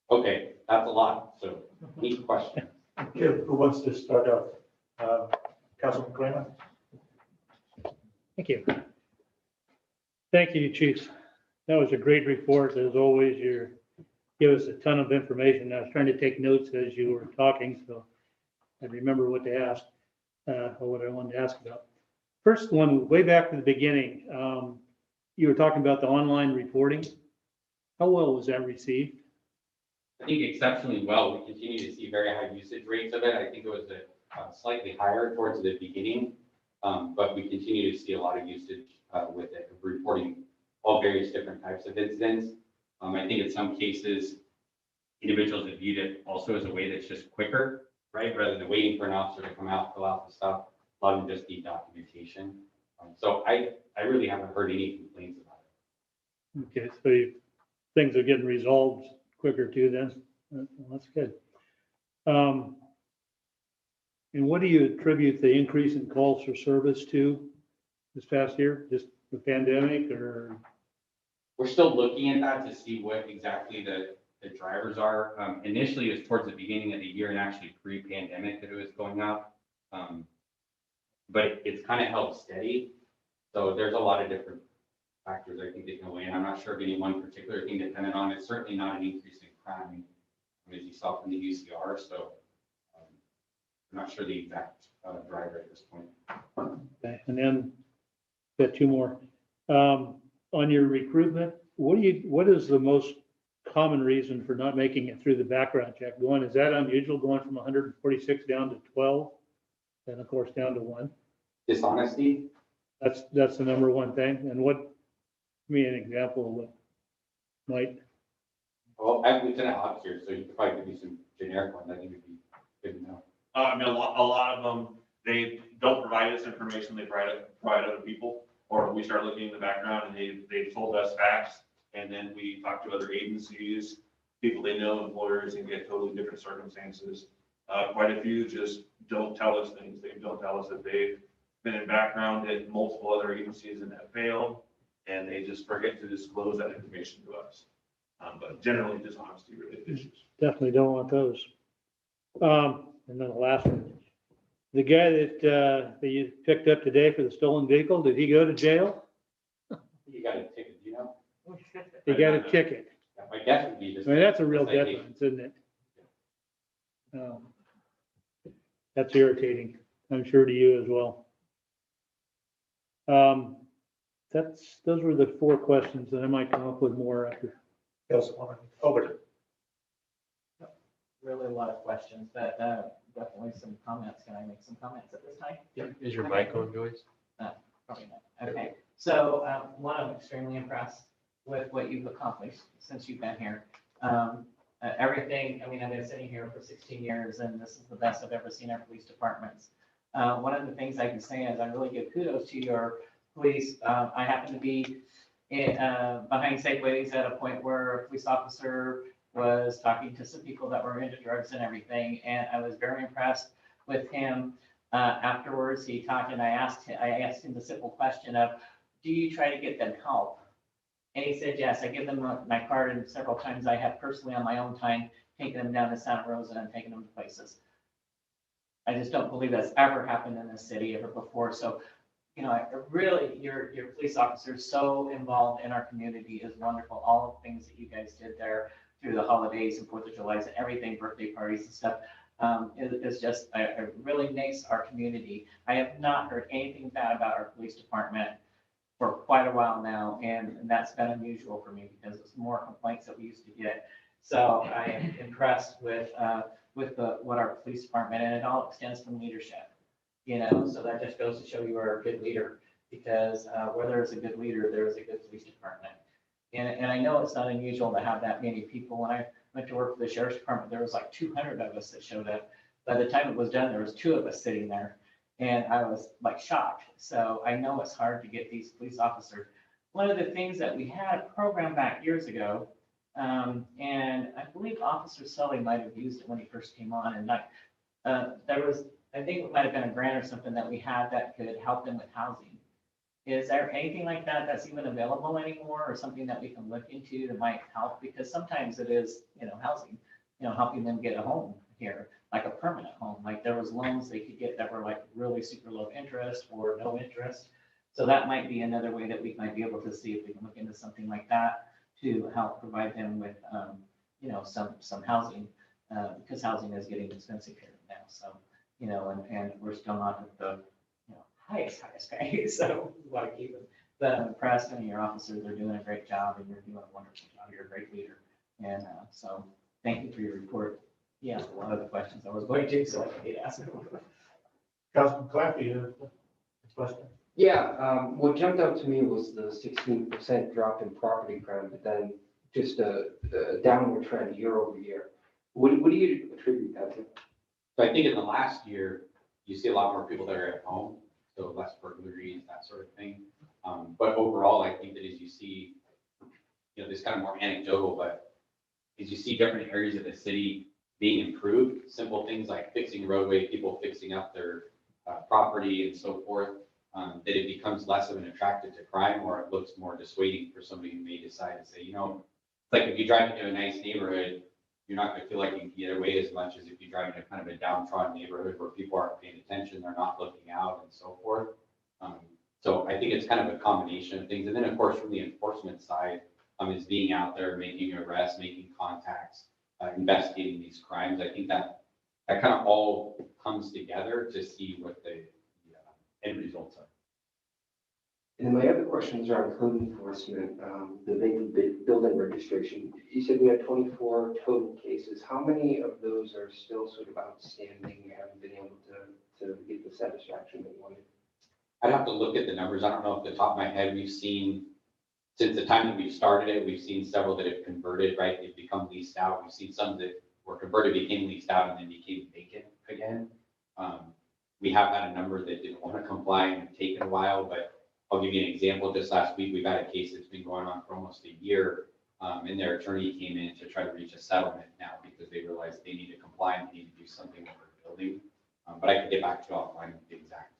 Okay, that's a lot. So, any questions? Okay, who wants to start off? Councilman Kramer? Thank you. Thank you, Chiefs. That was a great report. As always, you give us a ton of information. I was trying to take notes as you were talking, so I remember what to ask, or what I wanted to ask about. First one, way back to the beginning, you were talking about the online reporting. How well was that received? I think exceptionally well. We continue to see very high usage rates of it. I think it was slightly higher towards the beginning, but we continue to see a lot of usage with it, reporting all various different types of incidents. I think in some cases, individuals have viewed it also as a way that's just quicker, right? Rather than waiting for an officer to come out, fill out the stuff, a lot of them just need documentation. So I really haven't heard any complaints about it. Okay, so things are getting resolved quicker too then? Well, that's good. And what do you attribute the increase in calls for service to this past year? Just the pandemic, or? We're still looking at that to see what exactly the the drivers are. Initially, it was towards the beginning of the year and actually pre-pandemic that it was going up. But it's kind of held steady. So there's a lot of different factors I think that can weigh in. I'm not sure of any one particular thing dependent on. It's certainly not an increase in crime, as you saw from the UCR. So I'm not sure the exact driver at this point. Okay, and then got two more. On your recruitment, what is the most common reason for not making it through the background check? Is that unusual, going from 146 down to 12, and of course down to 1? Dishonesty. That's the number one thing. And give me an example of what might. Well, I'm lieutenant officer, so you could probably give me some generic ones. I think would be good to know. I mean, a lot of them, they don't provide us information, they provide other people, or we start looking in the background and they've told us facts, and then we talk to other agencies, people they know, employers, and get totally different circumstances. Quite a few just don't tell us things. They don't tell us that they've been in background at multiple other agencies and have failed, and they just forget to disclose that information to us. But generally, dishonesty related issues. Definitely don't want those. And then the last one, the guy that you picked up today for the stolen vehicle, did he go to jail? You got a ticket, you know? He got a ticket. My guess would be I just. mean, that's a real citation. difference, isn't it? That's irritating, I'm sure to you as well. Those were the 4 questions, and I might come up with more after. Councilwoman Overton. Really a lot of questions, but definitely some comments. Can I make some comments at this time? Is your mic on, Joyce? Probably not. Okay, so one, I'm extremely impressed with what you've accomplished since you've been here. Everything, I mean, I've been sitting here for 16 years, and this is the best I've ever seen our police departments. One of the things I can say is I really give kudos to your police. I happen to be behind Safeways at a point where a police officer was talking to some people that were into drugs and everything, and I was very impressed with him. Afterwards, he talked, and I asked him the simple question of, do you try to get them help? And he said, yes, I give them my card, and several times I have personally on my own time taken them down to Santa Rosa and taken them to places. I just don't believe that's ever happened in this city ever before. So, you know, really, your police officers so involved in our community is wonderful. All the things that you guys did there through the holidays and 4th of July and everything, birthday parties and stuff, is just, it really makes our community. I have not heard anything bad about our police department for quite a while now, and that's been unusual for me because it's more complaints that we used to get. So I am impressed with what our police department, and it all extends from leadership, you know, so that just goes to show you are a good leader, because where there's a good leader, there's a good police department. And I know it's not unusual to have that many people. When I went to work for the sheriff's department, there was like 200 of us that showed up. By the time it was done, there was 2 of us sitting there, and I was like shocked. So I know it's hard to get these police officers. One of the things that we had a program back years ago, and I believe Officer Sully might have used it when he first came on, and like there was, I think it might have been a grant or something that we had that could help them with housing. Is there anything like that that's even available anymore, or something that we can look into that might help? Because sometimes it is, you know, housing, you know, helping them get a home here, like a permanent home. Like there was loans they could get that were like really super low interest or no interest. So that might be another way that we might be able to see if we can look into something like that to help provide them with, you know, some housing, because housing is getting expensive here now. So, you know, and we're still not at the, you know, highest pay, so we want to keep them. But I'm impressed, and your officers are doing a great job, and you're doing a wonderful job. You're a great leader. And so thank you for your report. He asked a lot of the questions I was going to, so I did ask them. Councilman Clappy, you have a question? Yeah, what jumped out to me was the 16% drop in property crime, but then just a downward trend year over year. What do you attribute that to? So I think in the last year, you see a lot more people that are at home, so less burglaries, that sort of thing. But overall, I think that as you see, you know, this kind of more anecdotal, but as you see different areas of the city being improved, simple things like fixing roadway, people fixing up their property and so forth, that it becomes less of an attractant to crime, or it looks more dissuading for somebody who may decide to say, you know, like if you drive into a nice neighborhood, you're not gonna feel like you can get away as much as if you drive into kind of a downtrodden neighborhood where people aren't paying attention, they're not looking out and so forth. So I think it's kind of a combination of things. And then, of course, from the enforcement side, is being out there, making arrests, making contacts, investigating these crimes. I think that kind of all comes together to see what the end results are. And my other questions are on code enforcement, the vacant building registration. You said we had 24 total cases. How many of those are still sort of outstanding? We haven't been able to get the satisfaction that we wanted. I'd have to look at the numbers. I don't know off the top of my head. We've seen, since the time that we've started it, we've seen several that have converted, right? They've become leased out. We've seen some that were converted, became leased out, and then became vacant again. We have had a number that didn't want to comply and have taken a while, but I'll give you an example. Just last week, we've had a case that's been going on for almost a year, and their attorney came in to try to reach a settlement now because they realized they need to comply and they need to do something with their building. But I could get back to you offline with the exact.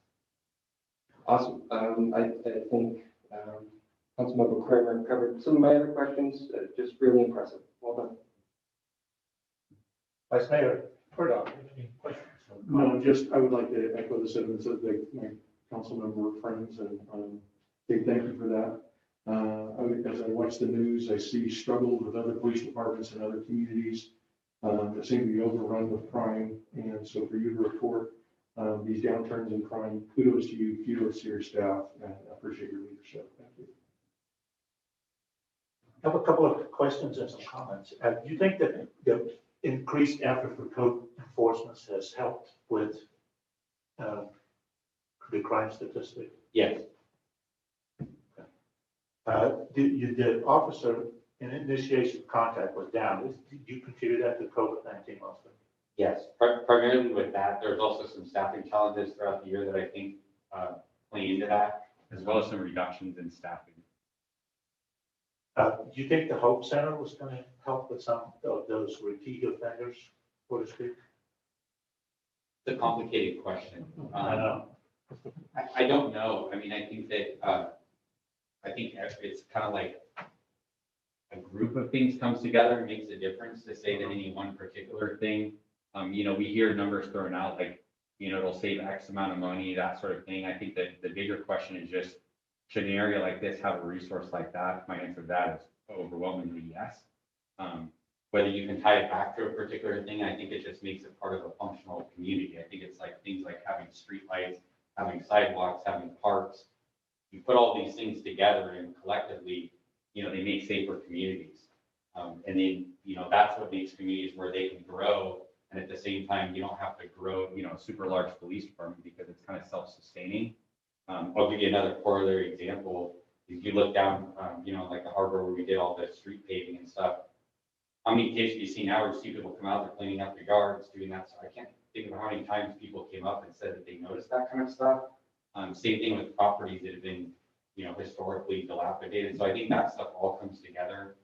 Awesome. I think Councilmember Kramer covered some of my other questions. Just really impressive. Well done. Vice Mayor Purdom, any questions? No, just, I would like to echo the sentiments of my council member friends and big thank you for that. As I watch the news, I see struggles with other police departments and other communities that seem to be overrun with crime. And so for you to report these downturns in crime, kudos to you, kudos to your staff, and I appreciate your leadership. Thank you. I have a couple of questions and some comments. Do you think that the increased effort for code enforcement has helped with the crime statistic? Yes. The officer in initiation of contact was down. Did you contribute that to COVID-19 mostly? Yes, primarily with that. There's also some staffing challenges throughout the year that I think play into that, as well as some reductions in staffing. Do you think the Hope Center was going to help with some of those repeat offenders, so to speak? It's a complicated question. I know. I don't know. I mean, I think that it's kind of like a group of things comes together and makes a difference. To say that any one particular thing, we hear numbers thrown out like, it'll save X amount of money, that sort of thing. I think that the bigger question is just, should an area like this have a resource like that? My answer to that is overwhelmingly yes. Whether you can tie it back to a particular thing, I think it just makes it part of a functional community. I think it's like things like having streetlights, having sidewalks, having parks. You put all these things together and collectively, they make safer communities. And then, that's what makes communities where they can grow. And at the same time, you don't have to grow, a super large police department because it's kind of self-sustaining. I'll give you another corollary example. If you look down, like the harbor where we did all the street paving and stuff, how many cases do you see now where you see people come out, they're cleaning up their yards, doing that? So I can't think of how many times people came up and said that they noticed that kind of stuff. Same thing with properties that have been, historically dilapidated. So I think that stuff all comes together.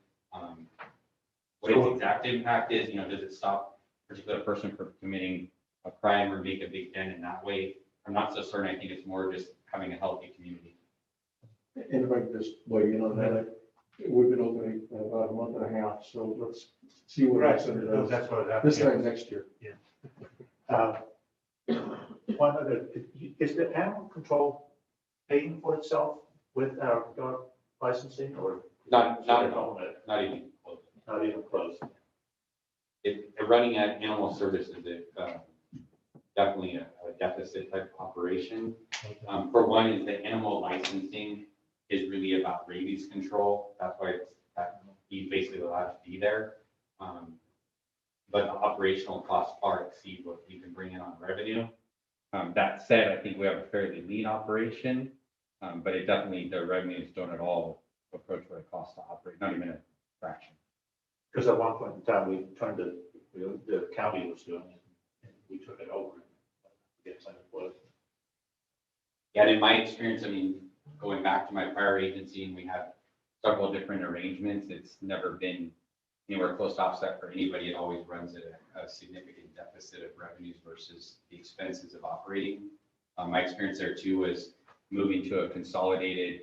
What its exact impact is, does it stop a particular person from committing a crime or make a big dent in that way? I'm not so certain. I think it's more just having a healthy community. And if I could just weigh in on that, we've been opening about a month and a half, so let's see what Right, happens under that's what I this time next year. One other, is the animal control paying for itself with our dog licensing or? Not at all. Not even close. Not even close. Running at animal services is definitely a deficit type operation. For one, is the animal licensing is really about rabies control. That's why he's basically allowed to be there. But the operational costs far exceed what you can bring in on revenue. That said, I think we have a fairly lean operation, but it definitely, the revenues don't at all approach what it costs to operate, not even a fraction. Because at one point in time, we turned the county was doing it, and we took it over. Yes, it was. Yeah, and in my experience, I mean, going back to my prior agency, and we have several different arrangements, it's never been anywhere close to offset for anybody. It always runs at a significant deficit of revenues versus the expenses of operating. My experience there too was moving to a consolidated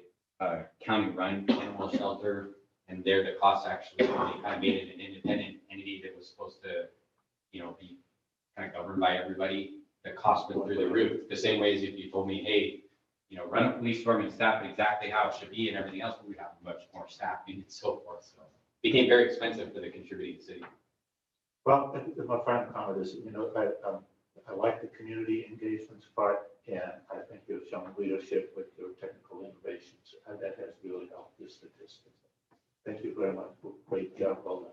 county-run animal shelter And there, the cost actually, they kind of made it an independent entity that was supposed to, be kind of governed by everybody. The cost went through the roof, the same way as if you told me, hey, run a police department, staff it exactly how it should be and everything else, we would have much more staffing and so forth. So it became very expensive for the contributing city. Well, my final comment is, I like the community engagements part, and I think you've shown leadership with your technical innovations, and that has really helped the statistics. Thank you very much. Great job, well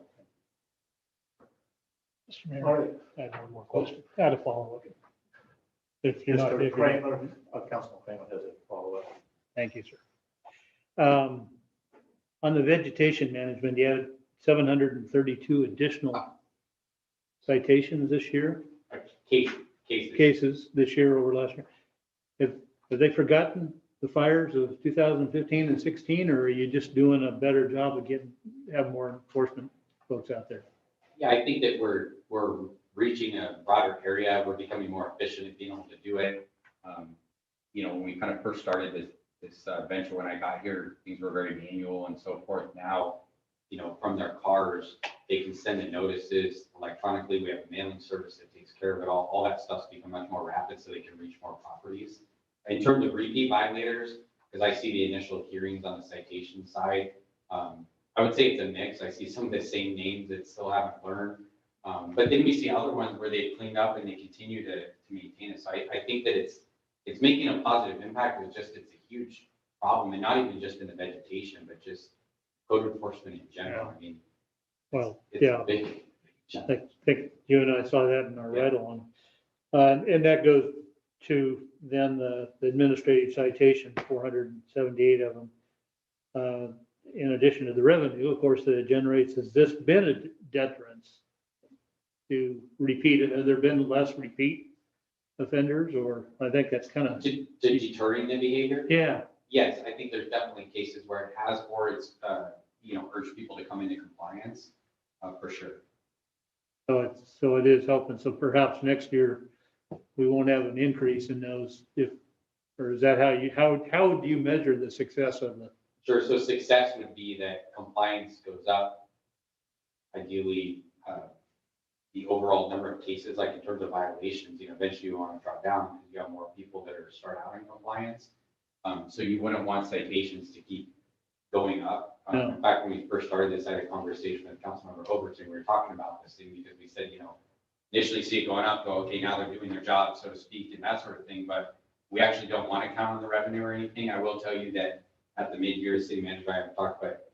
Mr. done. All Mayor, right, I had one more question. I had a follow-up. If you're not, Mr. if you're, Kramer, Councilman Kramer has a follow-up. thank you, sir. On the vegetation management, you had 732 additional citations this year, cases this year over last year. Have they forgotten the fires of 2015 and 16, or are you just doing a better job of have more enforcement folks out there? Yeah, I think that we're reaching a broader area. We're becoming more efficient at being able to do it. When we kind of first started this venture, when I got here, things were very manual and so forth. Now, from their cars, they can send the notices electronically. We have a mailing service that takes care of it all. All that stuff's become much more rapid so they can reach more properties. In terms of repeat violators, because I see the initial hearings on the citation side, I would say it's a mix. I see some of the same names that still haven't learned. But then we see other ones where they've cleaned up and they continue to maintain it. So I think that it's making a positive impact. It's a huge problem, and not even just in the vegetation, but just code enforcement in general. I mean, Well, it's yeah, a big I think you and I saw that in our Yeah. ride-along. And that goes to then the administrative citation, 478 of them. In addition to the revenue, of course, that it generates, has this been a deterrence to repeat it? Have there been less repeat offenders, or I think that's kind of, to deterring the behavior. yeah, Yes, I think there's definitely cases where it has, or it's, urged people to come into compliance, for sure. so it is helping. So perhaps next year, we won't have an increase in those or is that how do you measure the success of the? Sure, so success would be that compliance goes up. Ideally, the overall number of cases, like in terms of violations, eventually you want to drop down because you have more people that are start out in compliance. So you wouldn't want citations to keep going up. No. In fact, when we first started this, I had a conversation with Councilmember Overton. We were talking about this thing because we said, initially see it going up, go, okay, now they're doing their job, so to speak, and that sort of thing. But we actually don't want to count on the revenue or anything. I will tell you that at the mid-year, city manager, I haven't talked, but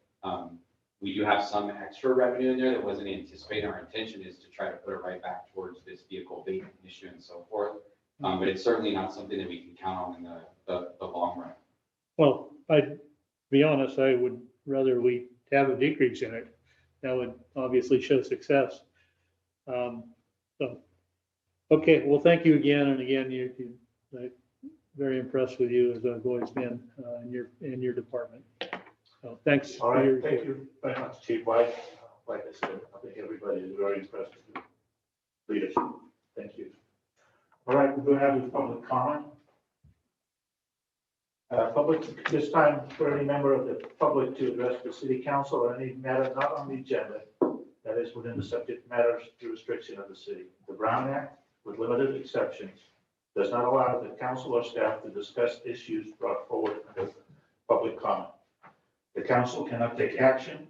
we do have some extra revenue in there that wasn't anticipated. Our intention is to try to put it right back towards this vehicle abatement issue and so forth. But it's certainly not something that we can count on in the long run. Well, I'd be honest, I would rather we have a decrease in it. That would obviously show success. So, okay, well, thank you again. And again, I'm very impressed with you as I've always been in your department. So thanks. All for your right, thank report. you very much, Chief White. Like I said, I think everybody is very impressed with your leadership. Thank you. All right, we're going to have the public comment. Public, this time for any member of the public to address the city council or any matter not on the agenda that is within the subject matters jurisdiction of the city. The Brown Act, with limited exceptions, does not allow the council or staff to discuss issues brought forward under public comment. The council cannot take action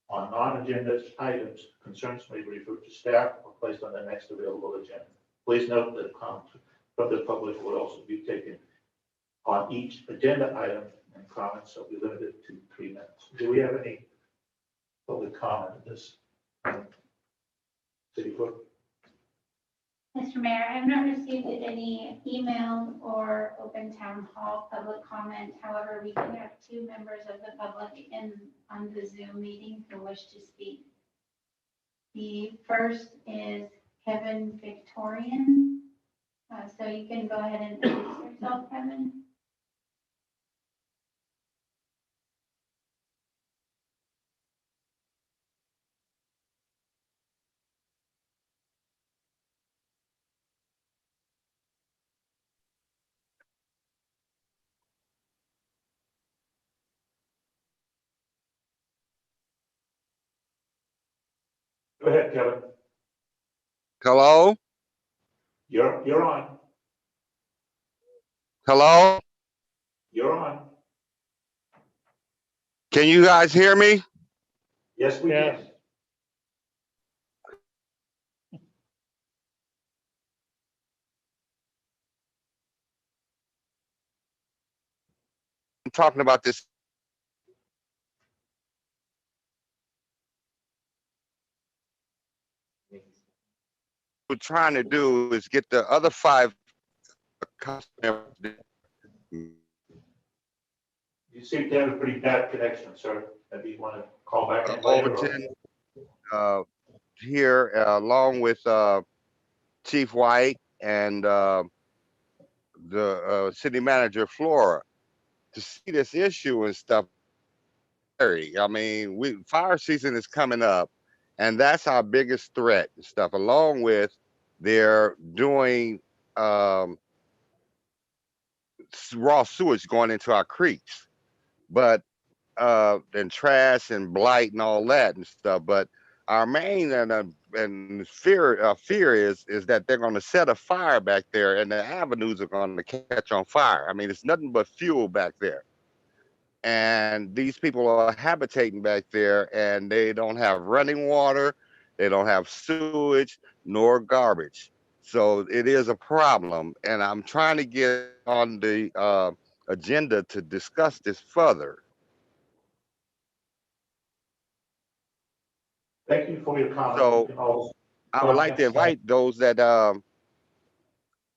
on non-agenda items. Concerns may be referred to staff or placed on the next available agenda. Please note that comments from the public will also be taken on each agenda item, and comments will be limited to 3 minutes. Do we have any public comment on this? City Clerk? Mr. Mayor, I have not received any email or open town hall public comment. However, we do have 2 members of the public on the Zoom meeting who wish to speak. The first is Kevin Victorian. So you can go ahead and introduce yourself, Kevin. Go ahead, Kevin. Hello? You're on. Hello? You're on. Can you guys hear me? Yes, we Yes. can. I'm talking about this. What we're trying to do is get the other 5 customers. You seem to have a pretty bad connection, sir. Maybe you want to call back in later. Overton here, along with Chief White and the city manager Flora, to see this issue and stuff. I mean, fire season is coming up, and that's our biggest threat and stuff. Along with they're doing raw sewage going into our creeks, but and trash and blight and all that and stuff. But our main and fear is that they're going to set a fire back there, and the avenues are going to catch on fire. I mean, it's nothing but fuel back there. And these people are habitating back there, and they don't have running water, they don't have sewage nor garbage. So it is a problem, and I'm trying to get on the agenda to discuss this further. Thank you for your comment. So I would like to invite those that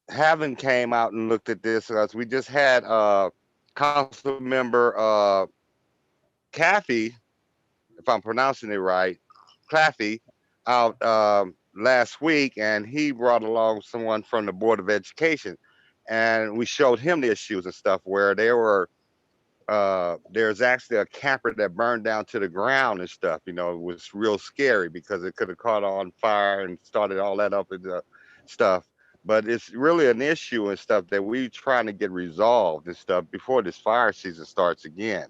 haven't came out and looked at this. We just had council member Kathy, if I'm pronouncing it right, Claffey, out last week, and he brought along someone from the Board of Education, and we showed him the issues and stuff where there's actually a camper that burned down to the ground and stuff. You know, it was real scary because it could have caught on fire and started all that up into stuff. But it's really an issue and stuff that we're trying to get resolved and stuff before this fire season starts again.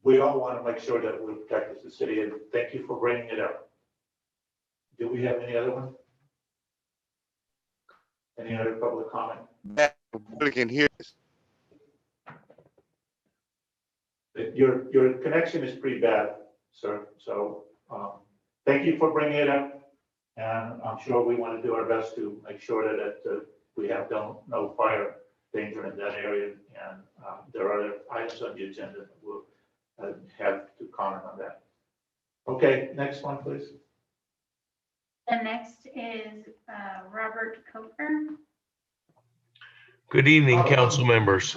We all want to make sure that we protect the city, and thank you for bringing it up. Do we have any other one? Any other public comment? We can hear this. Your connection is pretty bad, sir. So thank you for bringing it up. And I'm sure we want to do our best to make sure that we have no fire danger in that area. And there are other items on the agenda that we'll have to comment on that. Okay, next one, please. The next is Robert Coker. Good evening, council members.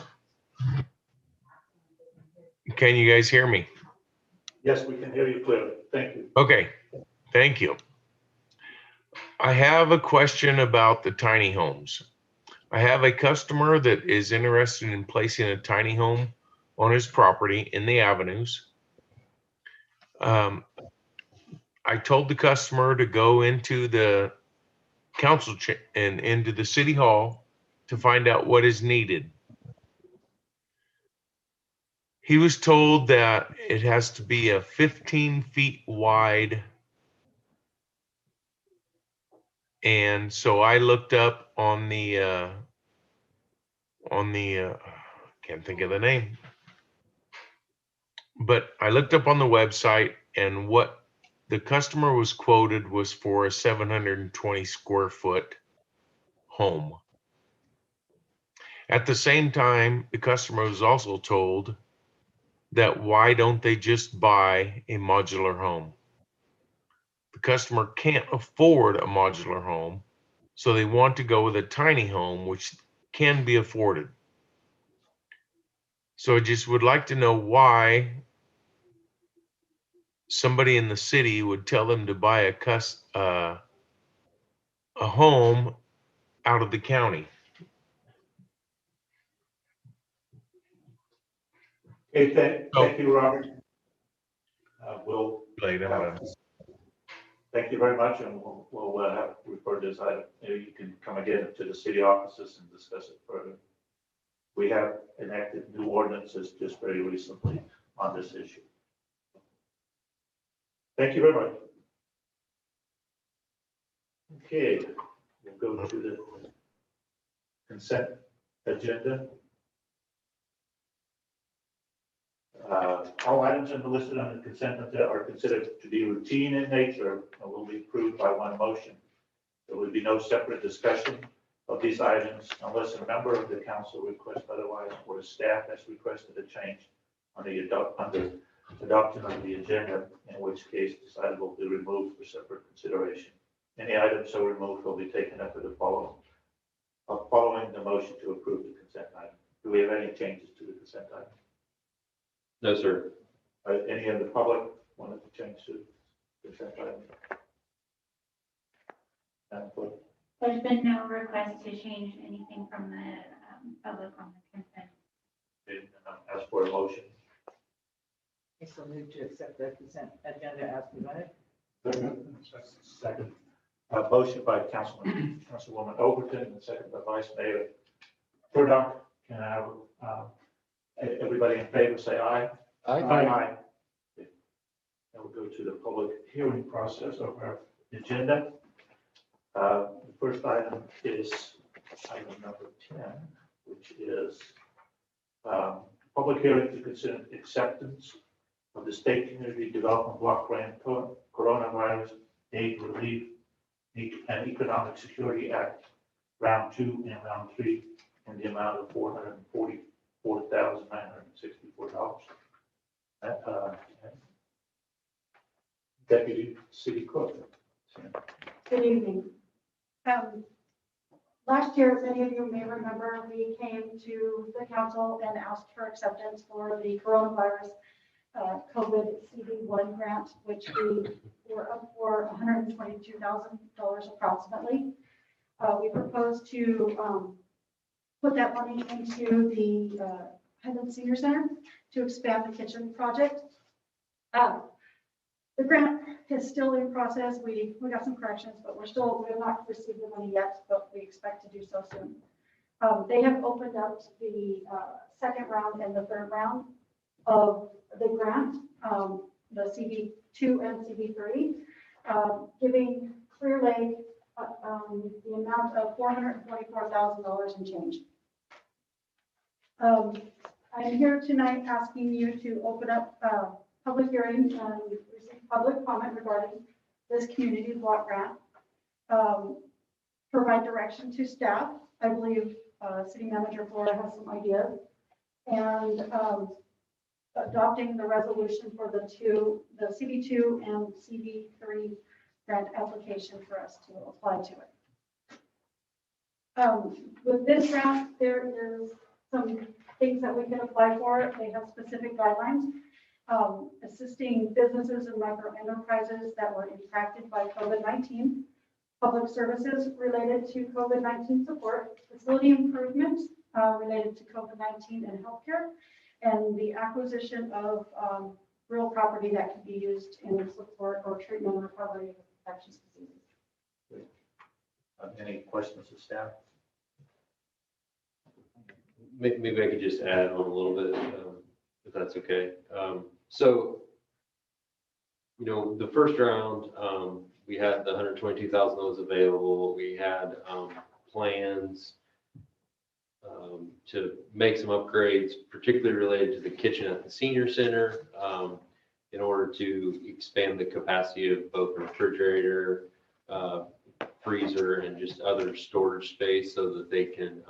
Can you guys hear me? Yes, we can hear you clearly. Thank you. Okay, thank you. I have a question about the tiny homes. I have a customer that is interested in placing a tiny home on his property in the avenues. I told the customer to go into the council and into the city hall to find out what is needed. He was told that it has to be a 15 feet wide. And so I looked up on the can't think of the name, but I looked up on the website, and what the customer was quoted was for a 720 square foot home. At the same time, the customer was also told that why don't they just buy a modular home? The customer can't afford a modular home, so they want to go with a tiny home, which can be afforded. So I just would like to know why somebody in the city would tell them to buy a home out of the county. Okay, thank you, Robert. We'll thank you very much, and we'll have refer this item. Maybe you can come again to the city offices and discuss it further. We have enacted new ordinances just very recently on this issue. Thank you very much. Okay, we'll go to the consent agenda. All items listed on the consent agenda are considered to be routine in nature and will be approved by one motion. There will be no separate discussion of these items unless a member of the council requests otherwise or the staff has requested a change on the adoption of the agenda, in which case this item will be removed for separate consideration. Any item so removed will be taken up at the following the motion to approve the consent item. Do we have any changes to the consent item? No, sir. Any of the public wanted to change to the consent item? Madam Clerk? There's been no request to change anything from the public on the consent. Ask for a motion. I still move to accept the consent agenda as presented. Second. Motion by Councilwoman Overton and second by Vice Mayor Turdock. Can I have everybody in favor say aye? Aye. Aye. Now we'll go to the public hearing process of our agenda. The first item is item number 10, which is public hearing to consider acceptance of the State Community Development Block Grant Coronavirus Aid Relief and Economic Security Act, Round 2 and Round 3, in the amount of $444,964. Deputy City Clerk. Good evening. Last year, many of you may remember, we came to the council and asked for acceptance for the coronavirus COVID CV1 grant, which we were up for $122,000 approximately. We proposed to put that money into the Highland Senior Center to expand the kitchen project. The grant is still in process. We got some corrections, but we have not received the money yet, but we expect to do so soon. They have opened up the second round and the third round of the grant, the CV2 and CV3, giving Clearlake the amount of $444,000 and change. I'm here tonight asking you to open up public hearing and receive public comment regarding this community block grant. Provide direction to staff. I believe City Manager Flora has some ideas. And adopting the resolution for the CV2 and CV3 grant application for us to apply to it. With this grant, there is some things that we can apply for. They have specific guidelines. Assisting businesses and micro enterprises that were impacted by COVID-19, public services related to COVID-19 support, facility improvements related to COVID-19 and healthcare, and the acquisition of real property that could be used in support or treatment and recovery of infectious diseases. Any questions of staff? Maybe I could just add on a little bit, if that's okay. So, the first round, we had the $122,000 that was available. We had plans to make some upgrades, particularly related to the kitchen at the senior center, in order to expand the capacity of both the refrigerator, freezer, and just other storage space so that they can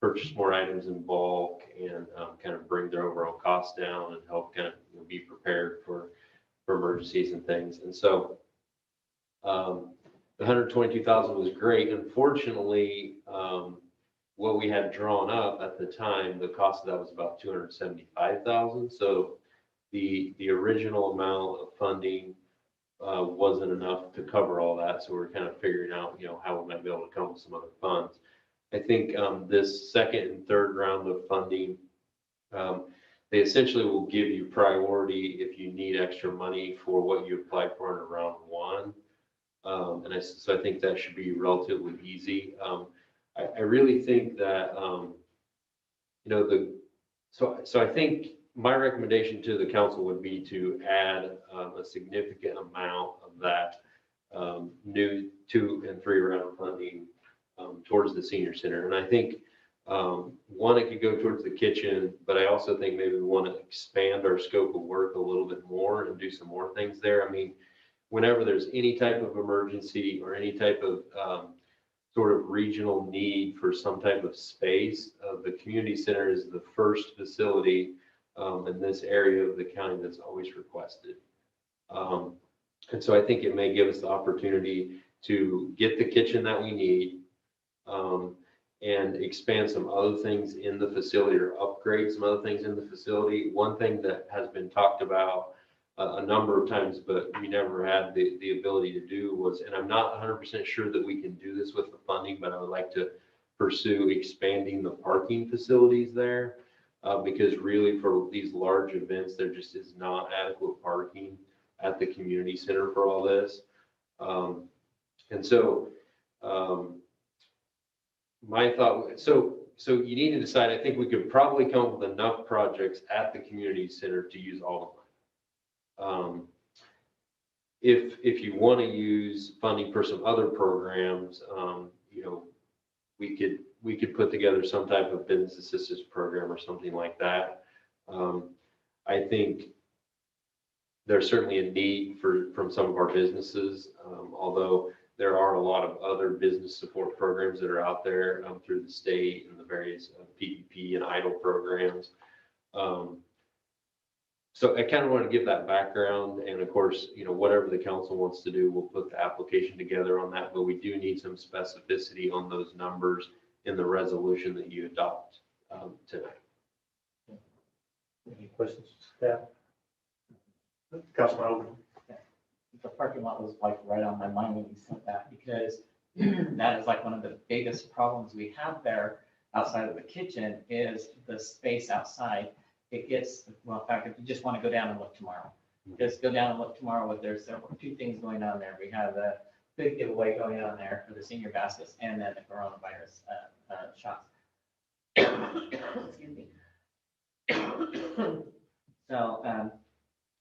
purchase more items in bulk and kind of bring their overall costs down and help kind of be prepared for emergencies and things. And so the $122,000 was great. Unfortunately, what we had drawn up at the time, the cost of that was about $275,000. So the original amount of funding wasn't enough to cover all that. So we're kind of figuring out, how we might be able to come up with some other funds. I think this second and third round of funding, they essentially will give you priority if you need extra money for what you applied for in round one. So I think that should be relatively easy. I really think that, so I think my recommendation to the council would be to add a significant amount of that new 2 and 3 round funding towards the senior center. And I think, one, it could go towards the kitchen, but I also think maybe we want to expand our scope of work a little bit more and do some more things there. I mean, whenever there's any type of emergency or any type of sort of regional need for some type of space, the community center is the first facility in this area of the county that's always requested. And so I think it may give us the opportunity to get the kitchen that we need, and expand some other things in the facility or upgrade some other things in the facility. One thing that has been talked about a number of times, but we never had the ability to do was, and I'm not 100% sure that we can do this with the funding, but I would like to pursue expanding the parking facilities there, because really for these large events, there just is not adequate parking at the community center for all this. And so, my thought, so you need to decide. I think we could probably come up with enough projects at the community center to use all the money. If you want to use funding for some other programs, you know, we could put together some type of business assistance program or something like that. I think there's certainly a need from some of our businesses, although there are a lot of other business support programs that are out there through the state and the various PPP and EIDL programs. So I kind of want to give that background, and of course, you know, whatever the council wants to do, we'll put the application together on that, but we do need some specificity on those numbers in the resolution that you adopt tonight. Any questions, staff? Councilman Overton? The parking lot was like right on my mind when you said that, because that is like one of the biggest problems we have there outside of the kitchen is the space outside. It gets, well, in fact, if you just want to go down and look tomorrow, just go down and look tomorrow. There's two things going on there. We have a big giveaway going on there for the senior baskets, and then the coronavirus shots. Excuse me. So,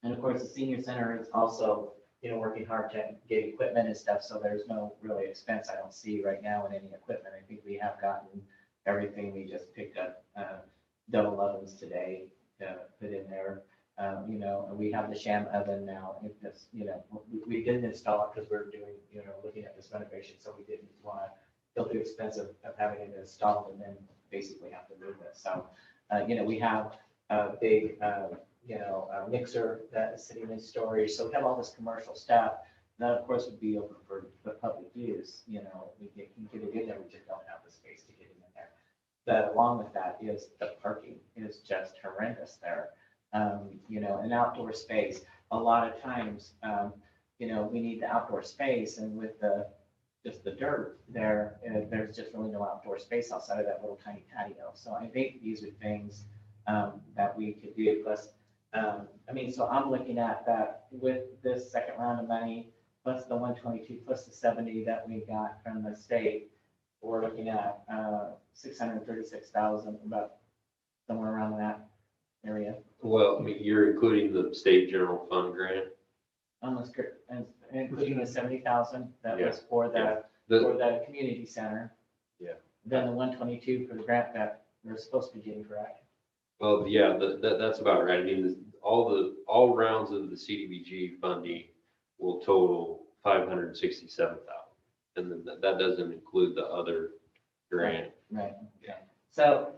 and of course, the senior center is also, you know, working hard to get equipment and stuff. So there's no really expense I don't see right now in any equipment. I think we have gotten everything. We just picked up double ovens today to put in there. You know, and we have the sham oven now. It just, you know, we didn't install it because we're doing, you know, looking at this renovation. So we didn't want to feel too expensive of having it installed and then basically have to move it. So, you know, we have a big, you know, mixer that is sitting in storage. So we have all this commercial stuff. That, of course, would be open for the public use. You know, we can get it in there. We just don't have the space to get it in there. But along with that is the parking is just horrendous there. You know, an outdoor space. A lot of times, you know, we need the outdoor space, and with just the dirt there, there's just really no outdoor space outside of that little tiny patio. So I think these are things that we could do. Plus, I mean, so I'm looking at that with this second round of money, plus the 122, plus the 70 that we got from the state. We're looking at 636,000, about somewhere around that area. Well, I mean, you're including the state general fund grant. Almost, and including the 70,000 that Yeah. was for Yeah. for the community center. Yeah. Then the 122 for the grant that we're supposed to be getting, correct? Well, yeah, that's about right. I mean, all rounds of the CDBG funding will total 567,000. And then that doesn't include the other grant. Right, okay. So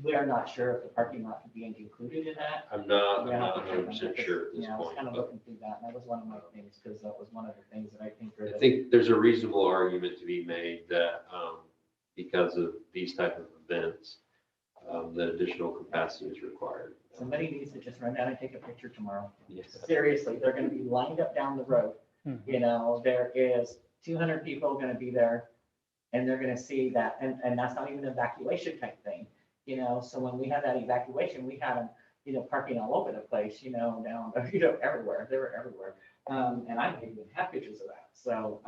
we are not sure if the parking lot could be included in that. I'm not We're not 100% sure at this Yeah, I was point. kind of But looking through that, and that was one of my things, because that was one of the things that I think are. I think there's a reasonable argument to be made that because of these type of events, that additional capacity is required. Somebody needs to just run down and take a picture tomorrow. Yes. Seriously, they're gonna be lined up down the road. You know, there is 200 people gonna be there, and they're gonna see that, and that's not even an evacuation type thing. You know, so when we had that evacuation, we had them, you know, parking all over the place, you know, down, you know, everywhere. They were everywhere. And I didn't even have pictures of that. So,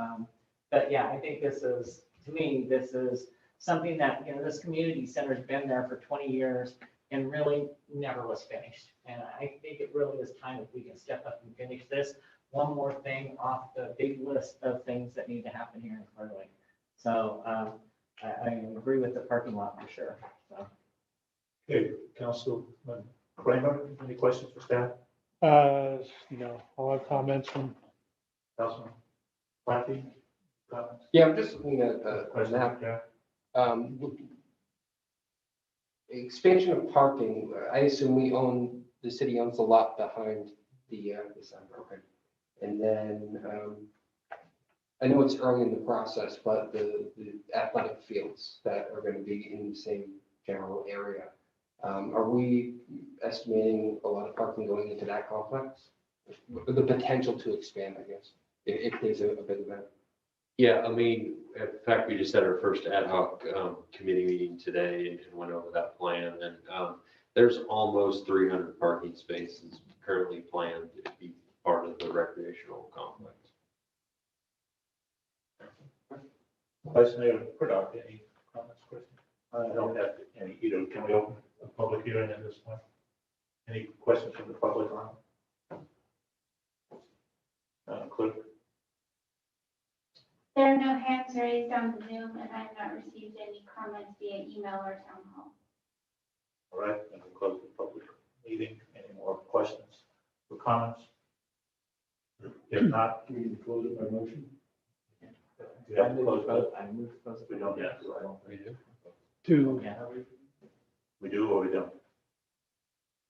but yeah, I think this is, to me, this is something that, you know, this community center's been there for 20 years and really never was finished. And I think it really is time if we can step up and finish this. one more thing off the big list of things that need to happen here in Clearlake. So I agree with the parking lot for sure. So. Okay, Councilman Kramer, any questions for staff? No, I'll have comments from, Councilman Platte, comments? Yeah, I'm just looking at a Questions map. for staff? Expansion of parking, I assume the city owns the lot behind the center, okay. And then, I know it's early in the process, but the athletic fields that are going to be in the same general area, are we estimating a lot of parking going into that complex? The potential to expand, I guess, if there's a big event. Yeah, I mean, in fact, we just had our first ad hoc committee meeting today and went over that plan. And there's almost 300 parking spaces currently planned to be part of the recreational complex. Vice Mayor Purdock, any comments, questions? I don't have any either. Can we open a public hearing at this point? Any questions from the public on? Clerk? There are no hands raised on the Zoom, and I have not received any comments via email or town hall. All right, then we'll close the public meeting. Any more questions or comments? If not, We need to close it by motion. we have to close it. I move to close it. We don't have to, I don't think. to, Yeah. We do or we don't?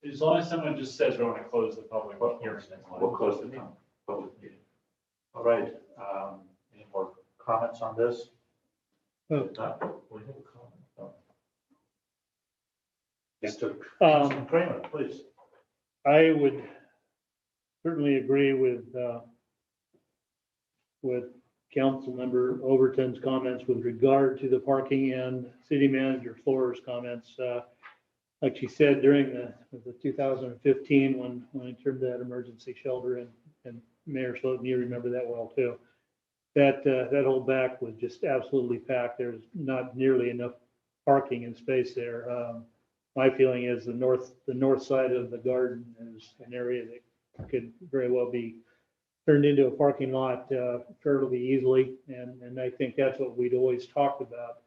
As long as someone just says we want to close the public hearing, that's fine. We'll close the public meeting. All right, any more comments on this? Oh. If not, we have a comment. Oh. Mr. um, Kramer, please. I would certainly agree with Councilmember Overton's comments with regard to the parking and City Manager Flores' comments. Like she said, during the 2015, when I turned that emergency shelter and Mayor Slotin, you remember that well too. That whole back was just absolutely packed. There's not nearly enough parking and space there. My feeling is the north side of the garden is an area that could very well be turned into a parking lot fairly easily. And I think that's what we'd always talked about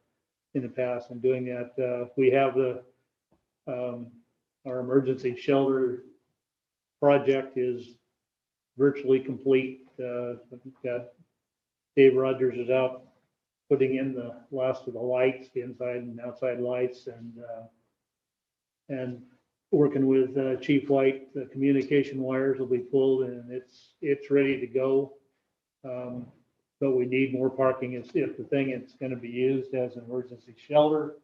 in the past and doing that. We have our emergency shelter project is virtually complete. We've got Dave Rogers is out putting in the last of the lights, the inside and outside lights, and working with Chief White. The communication wires will be pulled and it's ready to go. But we need more parking if the thing is going to be used as an emergency shelter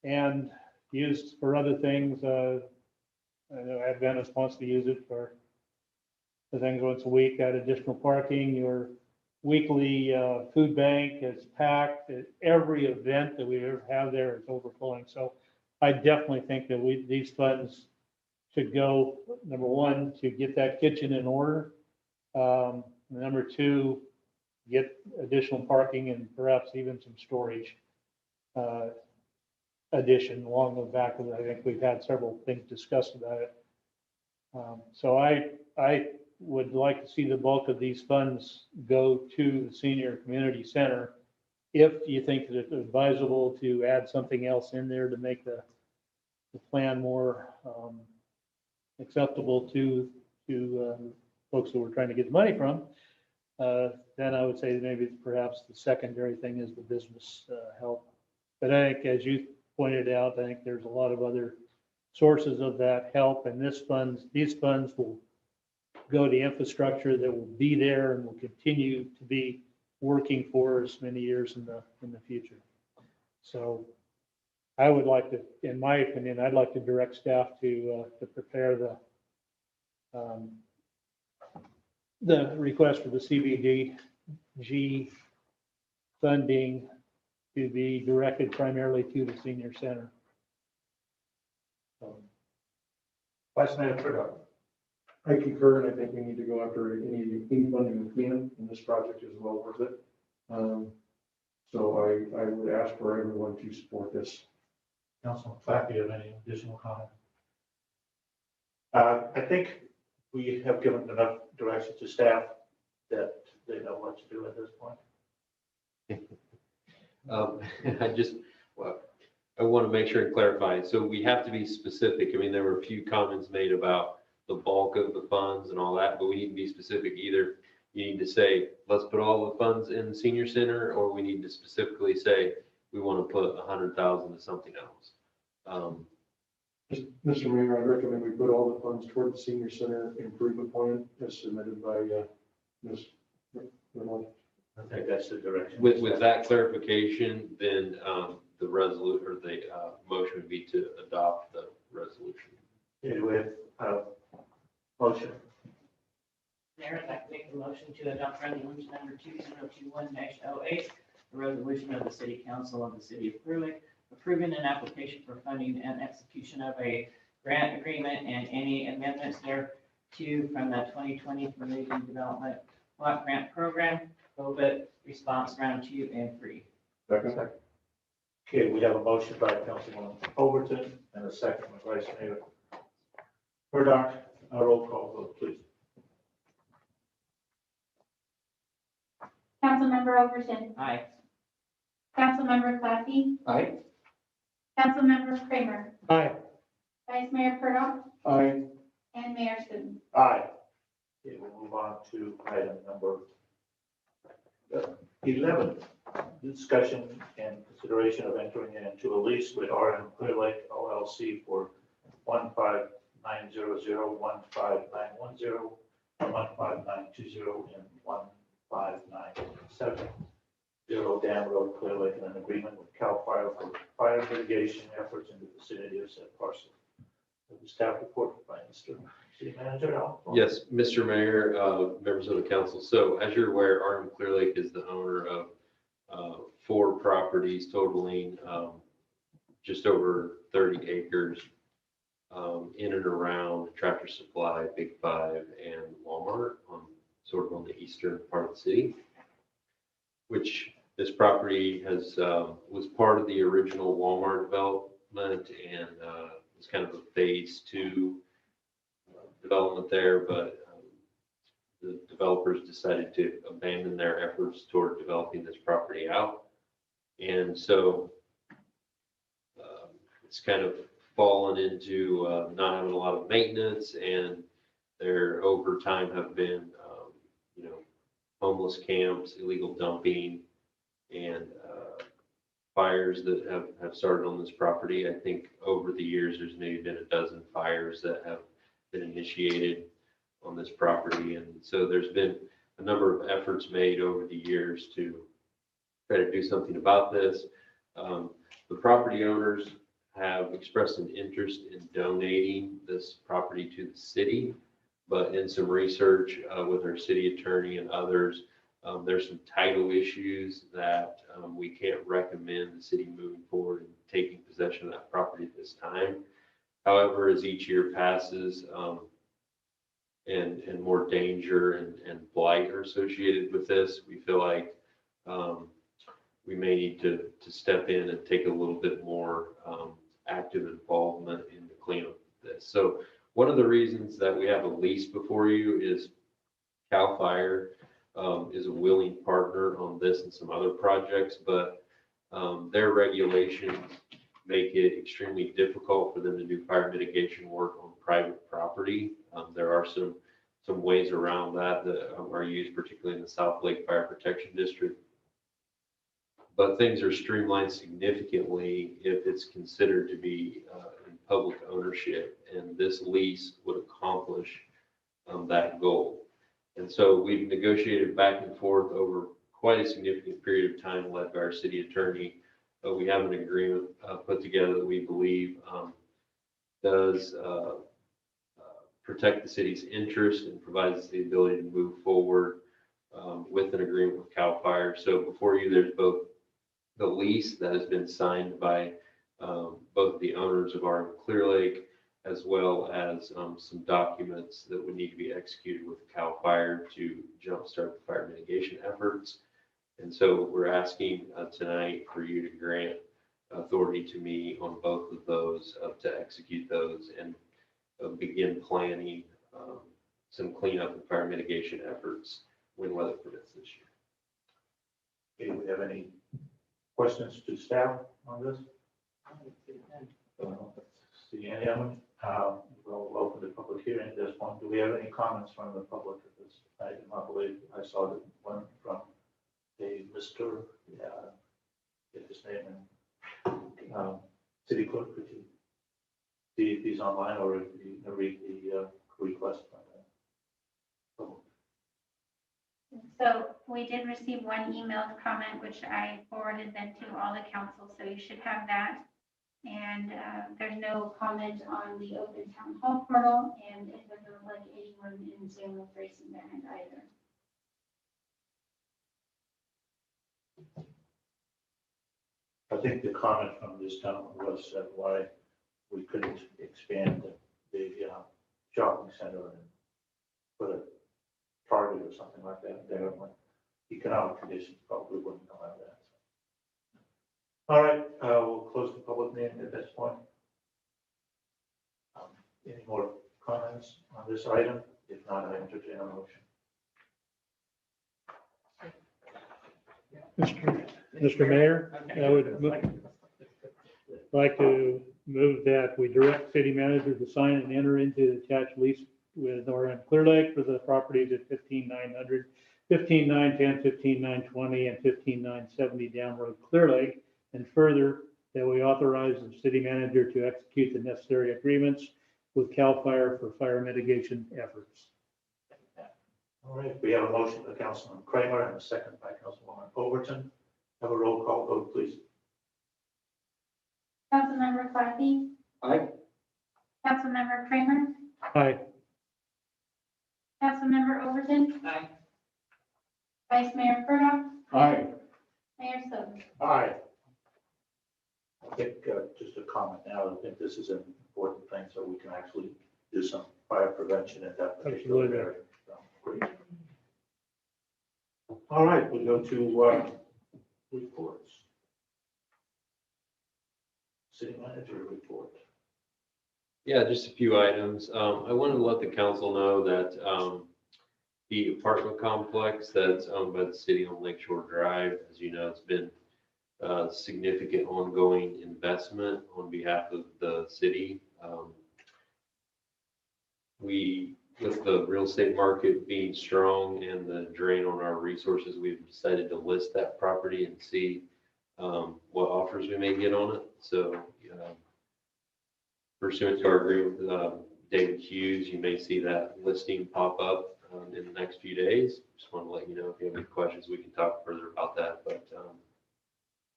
and used for other things. I know Adventist wants to use it for the things once a week, add additional parking. Your weekly food bank is packed. Every event that we ever have there is overflowing. So I definitely think that these funds should go, number one, to get that kitchen in order. Number two, get additional parking and perhaps even some storage addition along the back of it. I think we've had several things discussed about it. So I would like to see the bulk of these funds go to the senior community center. If you think that it's advisable to add something else in there to make the plan more acceptable to folks who we're trying to get the money from, then I would say maybe perhaps the secondary thing is the business help. But I think, as you pointed out, I think there's a lot of other sources of that help, and these funds will go to infrastructure that will be there and will continue to be working for us many years in the future. So I would like to, in my opinion, I'd like to direct staff to prepare the request for the CBDG funding to be directed primarily to the senior center. Vice Mayor Purdock. I concur, and I think we need to go after any funding we can, and this project is well worth it. So I would ask for everyone to support this. Councilman Platt, do you have any additional comment? I think we have given enough direction to staff that they know what to do at this point. I just, well, I want to make sure and clarify. So we have to be specific. I mean, there were a few comments made about the bulk of the funds and all that, but we need to be specific. Either you need to say, let's put all the funds in the senior center, or we need to specifically say, we want to put 100,000 to something else. Mr. Mayor, I recommend we put all the funds toward the senior center improvement plan as submitted by Ms. Reynolds. I think that's the direction. With that clarification, then the resolution or the motion would be to adopt the resolution. Okay, we have a motion. Mayor, I'd like to make the motion to adopt resolution number 2021-08, a resolution of the City Council of the City of Clearlake approving an application for funding and execution of a grant agreement and any amendments thereto from the 2020 Community Development Block Grant Program, COVID Response Round 2 and 3. Second. Okay, we have a motion by Councilwoman Overton and a second by Vice Mayor Murdoch. A roll call vote, please. Councilmember Overton, Aye. Councilmember Claffey, Aye. Councilmember Kramer, Aye. Vice Mayor Murdoch, Aye. and Mayor Sutton. Aye. Okay, we'll move on to item number 11. Discussion and consideration of entering into a lease with RM Clearlake LLC for 15900, 15910, 15920, and 15970 Dam Road, Clearlake, and an agreement with CAL FIRE for fire mitigation efforts in the vicinity of said parcel. The staff report by Mr. City Manager Al. Yes, Mr. Mayor, members of the council. So as you're aware, RM Clearlake is the owner of 4 properties totaling just over 30 acres in and around Tractor Supply, Big Five, and Walmart sort of on the eastern part of the city, which this property was part of the original Walmart development and was kind of a phase 2 development there, but the developers decided to abandon their efforts toward developing this property out. And so it's kind of fallen into not having a lot of maintenance, and there over time have been, homeless camps, illegal dumping, and fires that have started on this property. I think over the years, there's maybe been a dozen fires that have been initiated on this property. And so there's been a number of efforts made over the years to try to do something about this. The property owners have expressed an interest in donating this property to the city, but in some research with our city attorney and others, there's some title issues that we can't recommend the city moving forward and taking possession of that property at this time. However, as each year passes, and more danger and blight are associated with this, we feel like we may need to step in and take a little bit more active involvement in the cleanup of this. So one of the reasons that we have a lease before you is CAL FIRE is a willing partner on this and some other projects, but their regulations make it extremely difficult for them to do fire mitigation work on private property. There are some ways around that are used, particularly in the South Lake Fire Protection District. But things are streamlined significantly if it's considered to be in public ownership, and this lease would accomplish that goal. And so we've negotiated back and forth over quite a significant period of time, led by our city attorney. But we have an agreement put together that we believe does protect the city's interest and provides the ability to move forward with an agreement with CAL FIRE. So before you, there's both the lease that has been signed by both the owners of RM Clearlake, as well as some documents that would need to be executed with CAL FIRE to jumpstart the fire mitigation efforts. And so we're asking tonight for you to grant authority to me on both of those to execute those and begin planning some cleanup and fire mitigation efforts when weather permits this year. Do we have any questions to staff on this? See any of them? We'll open the public hearing at this point. Do we have any comments from the public at this item? I believe I saw that one from a Mr. Get his name and city clerk, could you see if he's online or if you can read the request from the public? So we did receive one emailed comment, which I forwarded then to all the council, so you should have that. And there's no comment on the open town hall portal, and it doesn't look like anyone in Zoom is raising their hand either. I think the comment from this gentleman was that why we couldn't expand the shopping center and put a Target or something like that there when economic conditions probably wouldn't allow that. All right, we'll close the public meeting at this point. Any more comments on this item? If not, I entertain a motion. Mr. Mayor, I would like to move that we direct city manager to sign and enter into the attached lease with Northern Clearlake for the properties at 15900, 15910, 15920, and 15970 Down Road Clearlake. And further, that we authorize the city manager to execute the necessary agreements with CAL FIRE for fire mitigation efforts. All right, we have a motion by Councilman Kramer and a second by Councilwoman Overton. Have a roll call vote, please. Councilmember Clarke. Aye. Councilmember Kramer. Aye. Councilmember Overton. Aye. Vice Mayor Furlong. Aye. Mayor Silver. Aye. I think just a comment now, I think this is an important thing so we can actually do some fire prevention in that particular Absolutely. area. So, great. All right, we'll go to reports. City manager report. Yeah, just a few items. I wanted to let the council know that the apartment complex that's owned by the city on Lakeshore Drive, as you know, it's been significant ongoing investment on behalf of the city. With the real estate market being strong and the drain on our resources, we've decided to list that property and see what offers we may get on it. So pursuant to our agreement with David Hughes, you may see that listing pop up in the next few days. Just want to let you know if you have any questions, we can talk further about that. But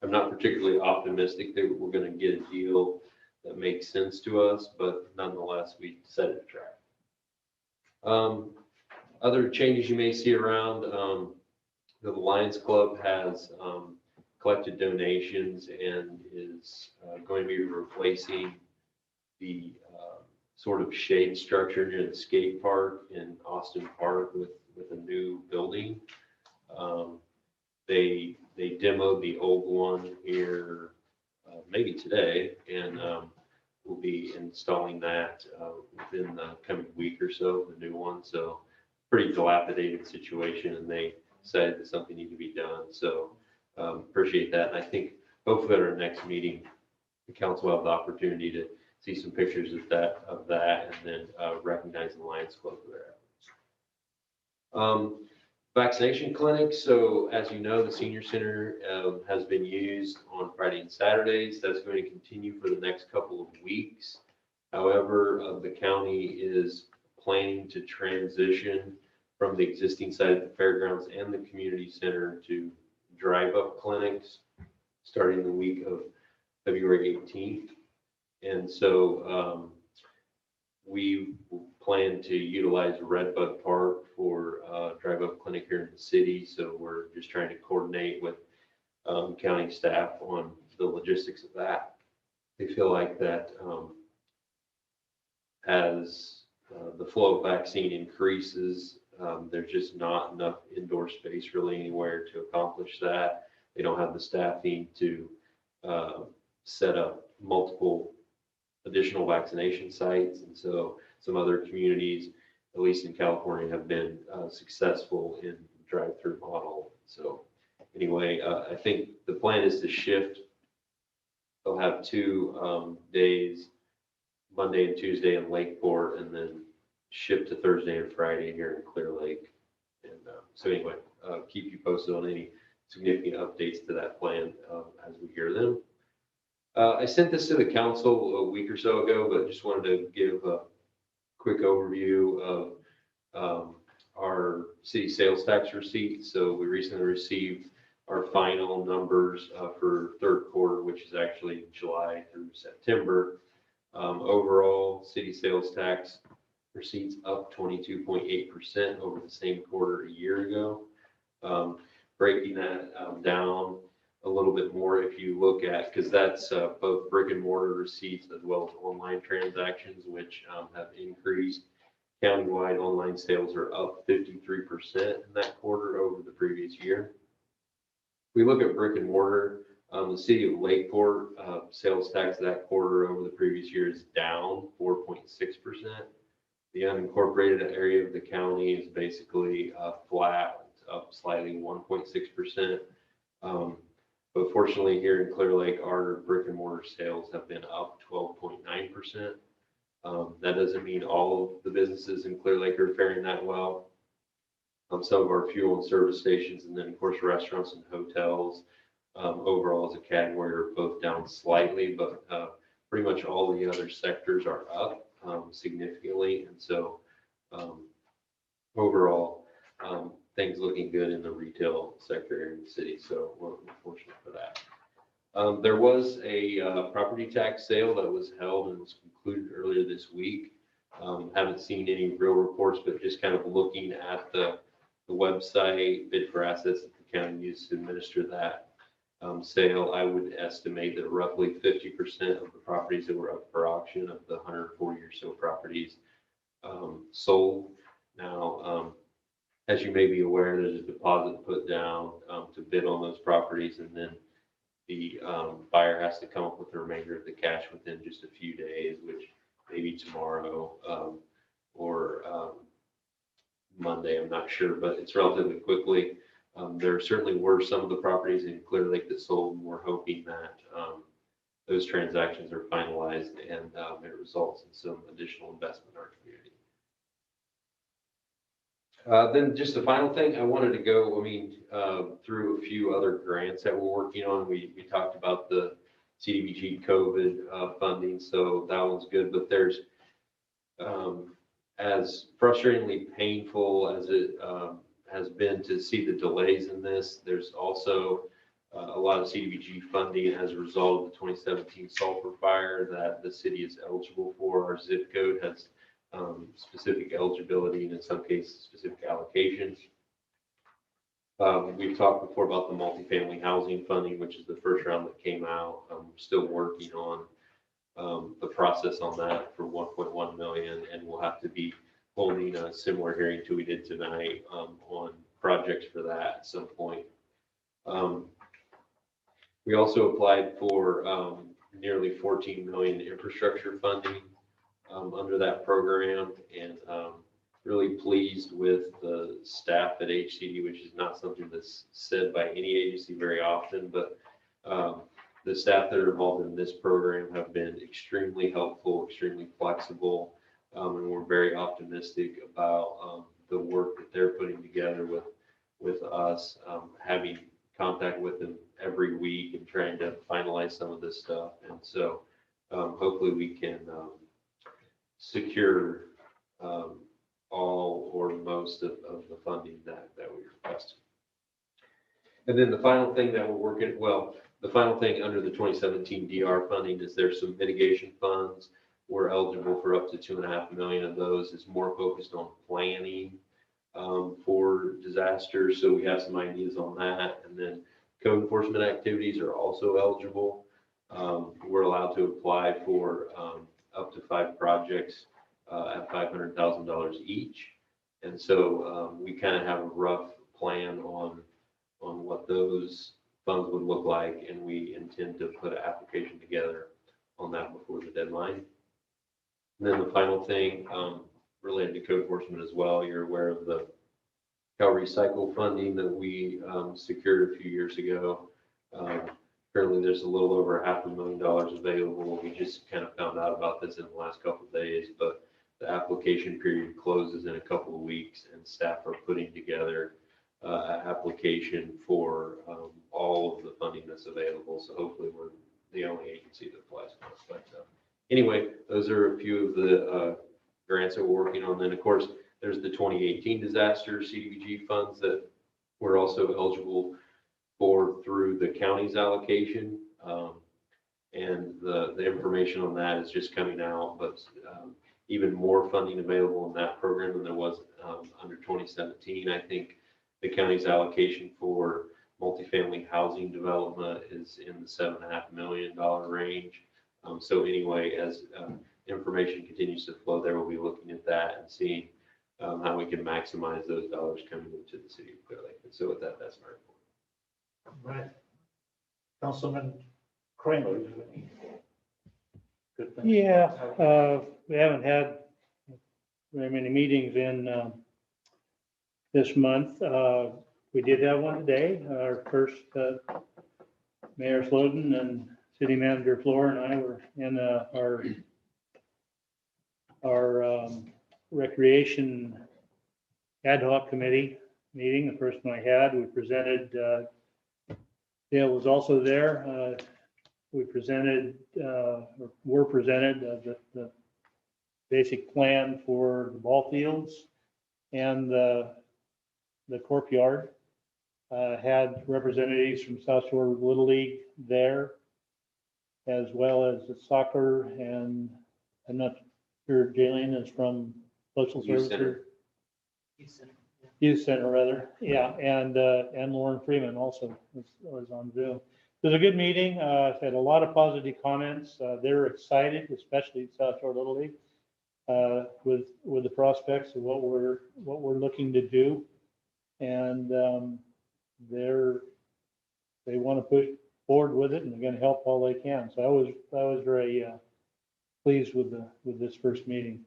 I'm not particularly optimistic that we're going to get a deal that makes sense to us, but nonetheless, we decided to try. Other changes you may see around, the Lions Club has collected donations and is going to be replacing the sort of shade structure near the skate park in Austin Park with a new building. They demoed the old one here maybe today, and we'll be installing that within the coming week or so, the new one. So pretty dilapidated situation, and they said that something needs to be done. So appreciate that. And I think hopefully at our next meeting, the council will have the opportunity to see some pictures of that, and then recognize the Lions Club for their efforts. Vaccination clinics. So as you know, the senior center has been used on Friday and Saturdays. That's going to continue for the next couple of weeks. However, the county is planning to transition from the existing site at the fairgrounds and the community center to drive-up clinics starting the week of February 18th. And so we plan to utilize Redbud Park for drive-up clinic here in the city. So we're just trying to coordinate with county staff on the logistics of that. They feel like that as the flow of vaccine increases, there's just not enough indoor space really anywhere to accomplish that. They don't have the staffing to set up multiple additional vaccination sites. And so some other communities at least in California, have been successful in drive-through model. So anyway, I think the plan is to shift. They'll have 2 days, Monday and Tuesday in Lakeport, and then shift to Thursday and Friday here in Clearlake. And so anyway, keep you posted on any significant updates to that plan as we hear them. I sent this to the council a week or so ago, but just wanted to give a quick overview of our city sales tax receipts. So we recently received our final numbers for third quarter, which is actually July through September. Overall, city sales tax receipts up 22.8% over the same quarter a year ago. Breaking that down a little bit more, if you look at, because that's both brick and mortar receipts as well as online transactions, which have increased. Countywide online sales are up 53% in that quarter over the previous year. We look at brick and mortar, the city of Lakeport sales tax that quarter over the previous year is down 4.6%. The unincorporated area of the county is basically flat, up slightly 1.6%. But fortunately here in Clearlake, our brick and mortar sales have been up 12.9%. That doesn't mean all of the businesses in Clearlake are faring that well. Some of our fuel and service stations, and then of course restaurants and hotels, overall as a category are both down slightly, but pretty much all the other sectors are up significantly. And so overall, things looking good in the retail sector here in the city. So we're fortunate for that. There was a property tax sale that was held and was concluded earlier this week. Haven't seen any real reports, but just kind of looking at the website, bid for assets that the county used to administer that sale, I would estimate that roughly 50% of the properties that were up for auction, of the 140 or so properties, sold. Now, as you may be aware, there's a deposit put down to bid on those properties, and then the buyer has to come up with the remainder of the cash within just a few days, which maybe tomorrow or Monday, I'm not sure, but it's relatively quickly. There certainly were some of the properties in Clearlake that sold, and we're hoping that those transactions are finalized and it results in some additional investment in our community. Then just the final thing, I wanted to go, through a few other grants that we're working on. We talked about the CDBG COVID funding, so that one's good, but there's, as frustratingly painful as it has been to see the delays in this, there's also a lot of CDBG funding as a result of the 2017 sulfur fire that the city is eligible for. Our zip code has specific eligibility and in some cases specific allocations. We've talked before about the multifamily housing funding, which is the first round that came out. We're still working on the process on that for 1.1 million, and we'll have to be holding a similar hearing to we did tonight on projects for that at some point. We also applied for nearly 14 million infrastructure funding under that program, and really pleased with the staff at HCD, which is not something that's said by any agency very often, but the staff that are involved in this program have been extremely helpful, extremely flexible, and we're very optimistic about the work that they're putting together with us, having contact with them every week and trying to finalize some of this stuff. And so hopefully we can secure all or most of the funding that we requested. And then the final thing that we're working, the final thing under the 2017 DR funding is there's some mitigation funds. We're eligible for up to 2.5 million of those. It's more focused on planning for disasters. So we have some ideas on that. And then code enforcement activities are also eligible. We're allowed to apply for up to 5 projects at $500,000 each. And so we kind of have a rough plan on what those funds would look like, and we intend to put an application together on that before the deadline. And then the final thing, related to code enforcement as well. You're aware of the Cal Recycle funding that we secured a few years ago. Currently, there's a little over $500,000 available. We just kind of found out about this in the last couple of days, but the application period closes in a couple of weeks, and staff are putting together an application for all of the funding that's available. So hopefully, we're the only agency that applies for it. But anyway, those are a few of the grants that we're working on. Then, of course, there's the 2018 disaster CDBG funds that we're also eligible for through the county's allocation. And the information on that is just coming out, but even more funding available in that program than there was under 2017. I think the county's allocation for multifamily housing development is in the $7.5 million range. So anyway, as information continues to flow there, we'll be looking at that and seeing how we can maximize those dollars coming into the city of Clear Lake. And so with that, that's my report. Right. Councilman Kramer, do you have any good things? Yeah, we haven't had very many meetings in this month. We did have one today. Our first, Mayor Sloden and City Manager Floor and I were in our recreation ad hoc committee meeting. The first one I had, we presented, Dale was also there. We presented, or were presented the basic plan for the ball fields and the courtyard. Had representatives from South Shore Little League there, as well as the soccer, and I'm not sure Jalen is from social Youth services. Center. Youth Center, rather, yeah, and Lauren Freeman also was on Zoom. It was a good meeting. Had a lot of positive comments. They're excited, especially South Shore Little League, with the prospects of what we're looking to do, and they want to push forward with it, and they're going to help all they can. So I was very pleased with this first meeting.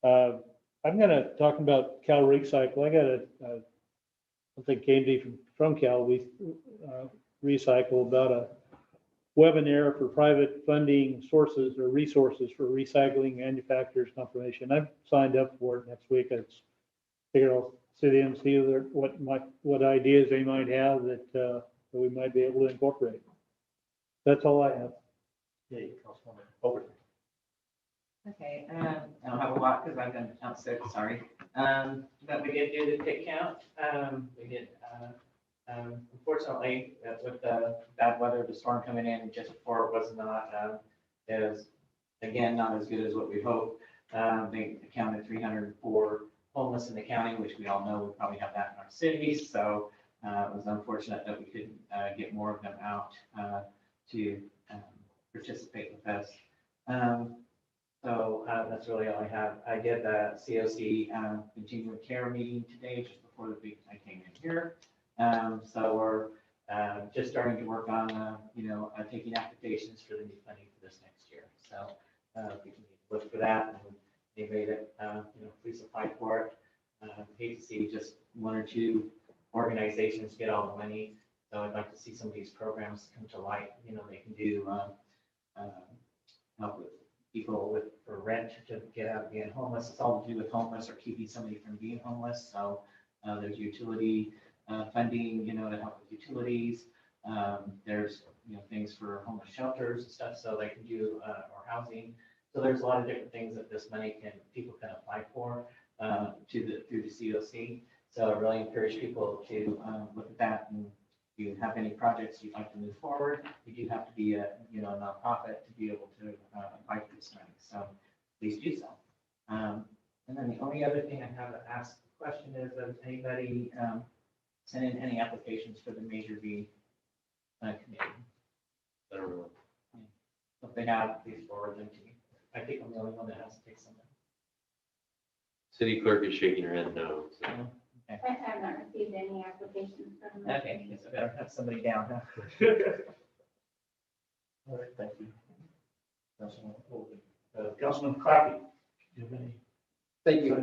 I'm going to talk about Cal Recycle. I got something came to me from Cal. We Recycle about a webinar for private funding sources or resources for recycling manufacturers confirmation. I've signed up for it next week. I figured I'll sit in and see what ideas they might have that we might be able to incorporate. That's all I have. Yeah, Councilwoman Overton. Okay, I don't have a lot because I've been out sick, sorry. But we did do the tick count. We did, unfortunately, with the bad weather, the storm coming in just before, it was not, again, not as good as what we hoped. They counted 304 homeless in the county, which we all know we probably have that in our cities. So it was unfortunate that we couldn't get more of them out to participate with us. So that's really all I have. I did a COC continuing care meeting today, just before the week I came in here. So we're just starting to work on, taking applications for the new funding for this next year. So we can look for that, and anybody that, please apply for it. Hate to see just one or two organizations get all the money. So I'd like to see some of these programs come to light. They can do help with people for rent to get out of being homeless. It's all to do with homeless or keeping somebody from being homeless. So there's utility funding, to help with utilities. There's, things for homeless shelters and stuff, so they can do, or housing. So there's a lot of different things that this money people can apply for through the COC. So I really encourage people to look at that. And if you have any projects you'd like to move forward, you do have to be a nonprofit to be able to apply for this money. So please do so. And then the only other thing I have to ask the question is, does anybody send in any applications for the Major V committee? I don't know. If they have, please forward them to me. I think I'm the only one that has to take some. City clerk is shaking her head no. So. I have not received any applications from them. Okay, guess I better have somebody down, huh? All right, thank you. Councilman Overton. Councilman Clappy, do you have any? Thank you.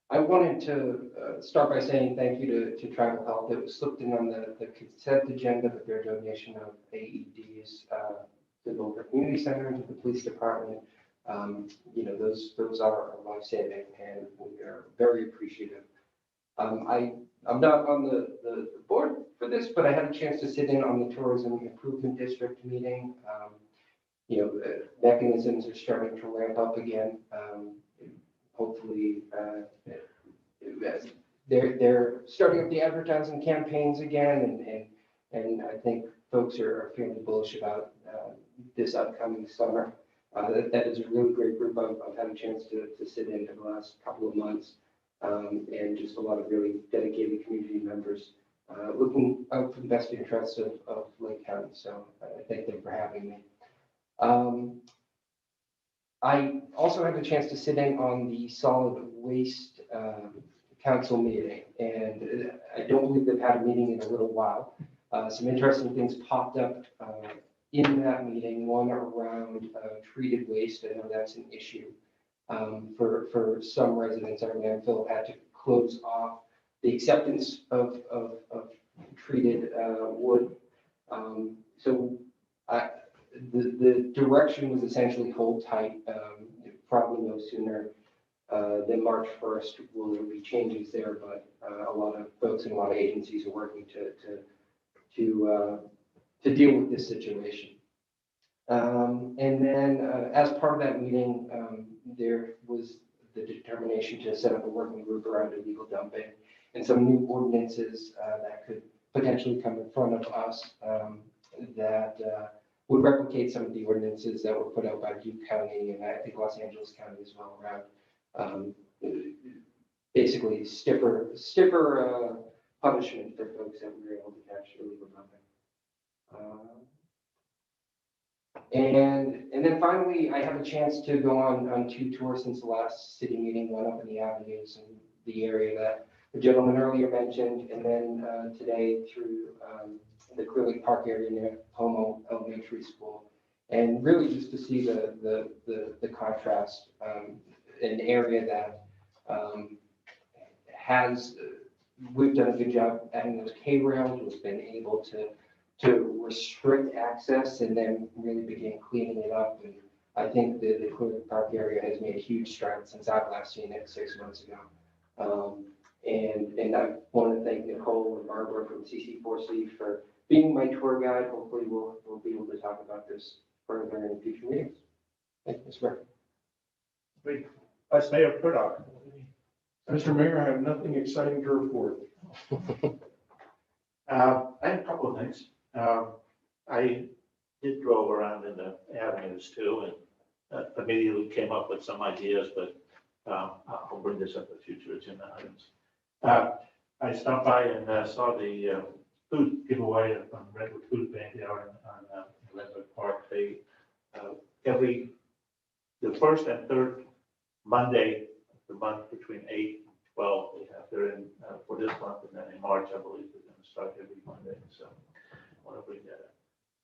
I wanted to start by saying thank you to Tribal Health. It was slipped in on the consent agenda, but their donation of AEDs to both the community center and to the police department, those are life-saving, and we are very appreciative. I'm not on the board for this, but I had a chance to sit in on the Tourism Improvement District meeting. Mechanisms are starting to ramp up again. Hopefully, they're starting up the advertising campaigns again, and I think folks are feeling bullish about this upcoming summer. That is a really great group I've had a chance to sit in for the last couple of months, and just a lot of really dedicated community members looking out for the best interests of Lake County. So I thank them for having me. I also had the chance to sit in on the solid waste council meeting, and I don't believe they've had a meeting in a little while. Some interesting things popped up in that meeting, one around treated waste. I know that's an issue for some residents. Our landfill had to close off the acceptance of treated wood. The direction was essentially hold tight. Probably no sooner than March 1st will there be changes there, but a lot of folks and a lot of agencies are working to deal with this situation. And then as part of that meeting, there was the determination to set up a working group around illegal dumping and some new ordinances that could potentially come in front of us that would replicate some of the ordinances that were put out by Duke County and I think Los Angeles County as well around basically stiffer punishment for folks that we were able to catch illegal dumping. And then finally, I had a chance to go on 2 tours since the last city meeting, one up in the avenues and the area that the gentleman earlier mentioned, and then today through the Clearlake Park area near Homo Elementary School, and really just to see the contrast, an area that we've done a good job adding those K-rails, we've been able to restrict access and then really begin cleaning it up. And I think the Clearlake Park area has made a huge stride since I've last seen it 6 months ago. And I want to thank Nicole and Barbara from CC4C for being my tour guide. Hopefully we'll be able to talk about this further in future meetings. Thank you, Mr. Mayor. Great. Vice Mayor Purdock. Mr. Mayor, I have nothing exciting to report. I have a couple of things. I did drove around in the avenues too, and immediately came up with some ideas, but I'll bring this up in future agenda items. I stopped by and saw the food giveaway from Redwood Food Bank out on Redwood Park. They the first and third Monday of the month between 8 and 12, they're in for this month, and then in March, I believe they're going to start every Monday. So I want to bring that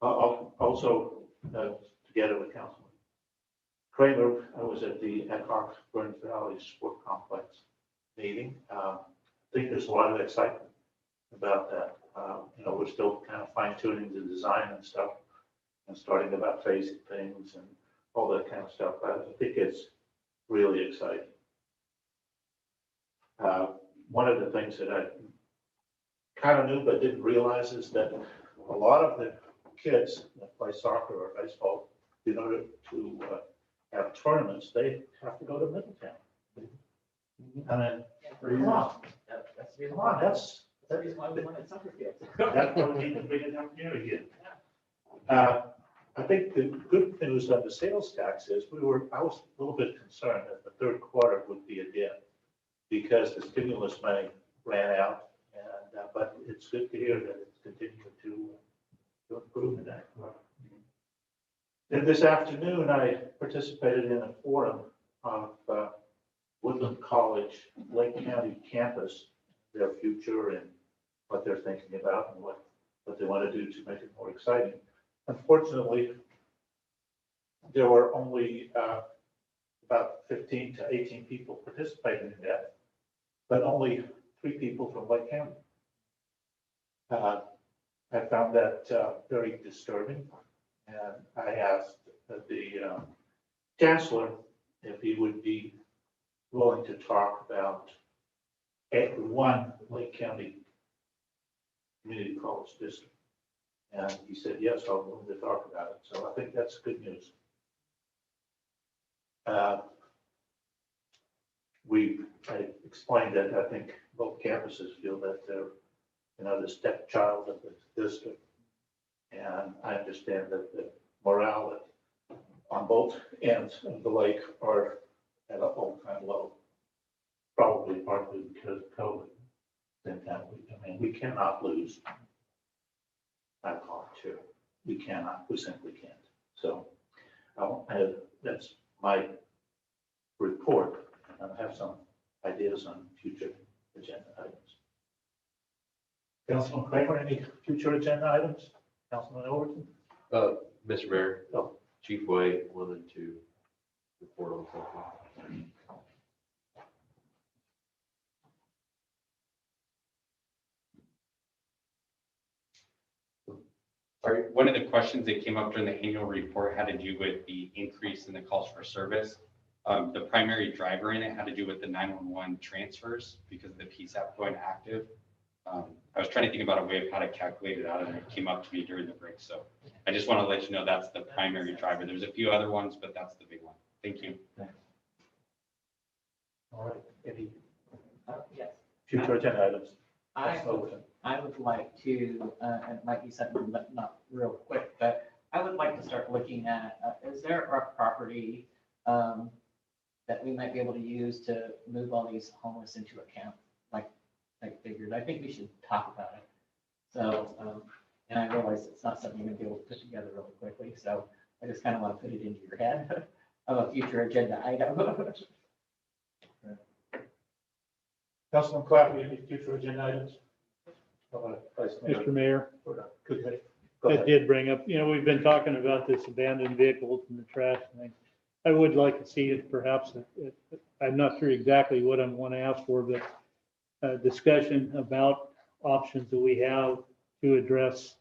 up. Also, together with Councilman Kramer, I was at the Ad hoc Burns Valley Sport Complex meeting. I think there's a lot of excitement about that. We're still kind of fine tuning the design and stuff and starting about phasing things and all that kind of stuff. But I think it's really exciting. One of the things that I kind of knew but didn't realize is that a lot of the kids that play soccer or baseball, in order to have tournaments, they have to go to Middletown. I mean, come on, That's the reason come why. on, that's the reason why we wanted soccer fields. that's what we need to bring it down here again. I think the good news on the sales tax is I was a little bit concerned that the third quarter would be a dip because the stimulus money ran out, and but it's good to hear that it's continuing to improve in that. Then this afternoon, I participated in a forum of Woodland College Lake County campus, their future and what they're thinking about and what they want to do to make it more exciting. Unfortunately, there were only about 15 to 18 people participating in that, but only 3 people from Lake County. I found that very disturbing, and I asked the chancellor if he would be willing to talk about one Lake County community college district. And he said, yes, I'm willing to talk about it. So I think that's good news. I explained that I think both campuses feel that they're, the stepchild of the district. And I understand that the morale on both ends of the lake are at an all-time low, probably partly because of COVID. We cannot lose. I call it too. We cannot, we simply can't. So that's my report. I have some ideas on future agenda items. Councilman Kramer, any future agenda items? Councilman Overton? Mr. Mayor, Oh. Chief White wanted to report on something. Sorry, one of the questions that came up during the annual report had to do with the increase in the calls for service. The primary driver in it had to do with the 911 transfers because of the PSAP going active. I was trying to think about a way of how to calculate it out, and it came up to me during the break. So I just want to let you know that's the primary driver. There's a few other ones, but that's the big one. Thank you. All right, any Yes. future agenda items? I Councilman Overton. I would like to, and it might be something but not real quick, but I would like to start looking at, is there a property that we might be able to use to move all these homeless into a camp? Like I figured, I think we should talk about it. So, and I realize it's not something you're gonna be able to put together really quickly, so I just kind of want to put it into your head of a future agenda item. Councilman Clapp, any future agenda items? Mr. Mayor, Go that ahead. did bring up, we've been talking about this abandoned vehicles and the trash thing. I would like to see it perhaps, I'm not sure exactly what I want to ask for, but a discussion about options that we have to address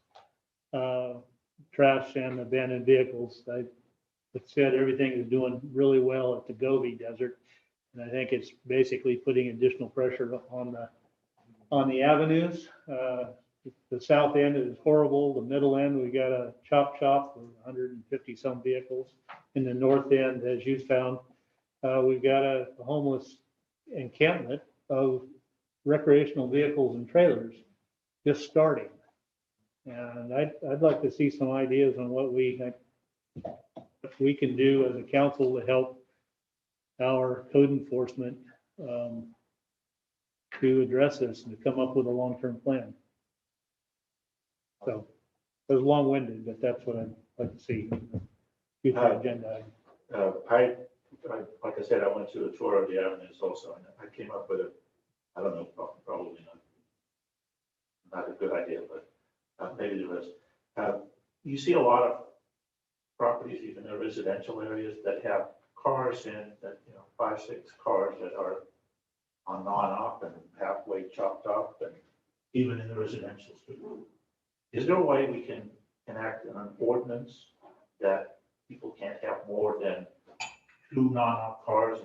trash and abandoned vehicles. I said everything is doing really well at the Gobi Desert. And I think it's basically putting additional pressure on the avenues. The south end is horrible. The middle end, we got a chop shop with 150 some vehicles. In the north end, as you found, we've got a homeless encampment of recreational vehicles and trailers just starting. And I'd like to see some ideas on what we can do as a council to help our code enforcement to address this and to come up with a long-term plan. So it was long-winded, but that's what I'd like to see. Future agenda. Like I said, I went to a tour of the avenues also, and I came up with I don't know, probably not a good idea, but maybe there is. You see a lot of properties, even in residential areas, that have cars in that, 5, 6 cars that are on off and halfway chopped up, and even in the residential street. Is there a way we can enact an ordinance that people can't have more than 2 non-op cars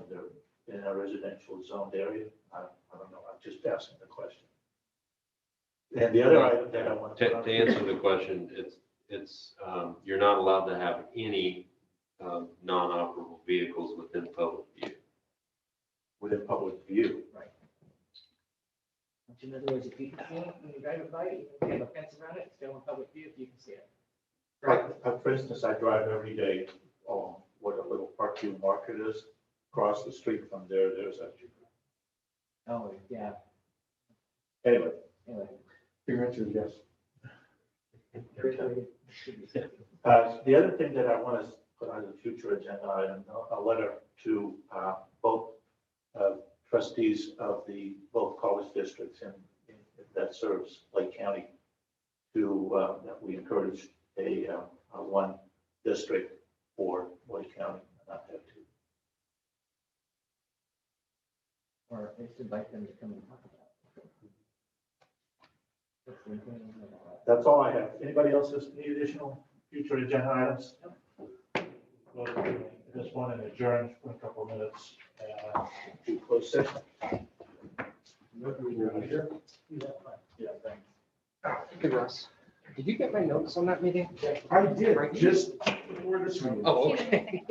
in a residential zoned area? I don't know. I'm just asking the question. And the other item that I want To answer the question, it's you're not allowed to have any non-operable vehicles within public view. within public view. Which in other words, if you can see it when you drive it by, even if you have a fence around it, it's still in public view if you can see it. For instance, I drive every day on what a little Parkview Market is. Across the street from there, there's a. Oh, yeah. Anyway, Anyway. your answer is yes. The other thing that I want to put on the future agenda item, a letter to both trustees of both college districts that serves Lake County that we encourage a 1 district for Lake County, not have 2. or at least invite them to come and talk about it. That's all I have. Anybody else has any additional future agenda items? Well, this one and adjourn for a couple of minutes. To close session. Yeah, thanks. Hey, Russ, did you get my notes on that meeting? I did, just before this meeting. Oh, okay.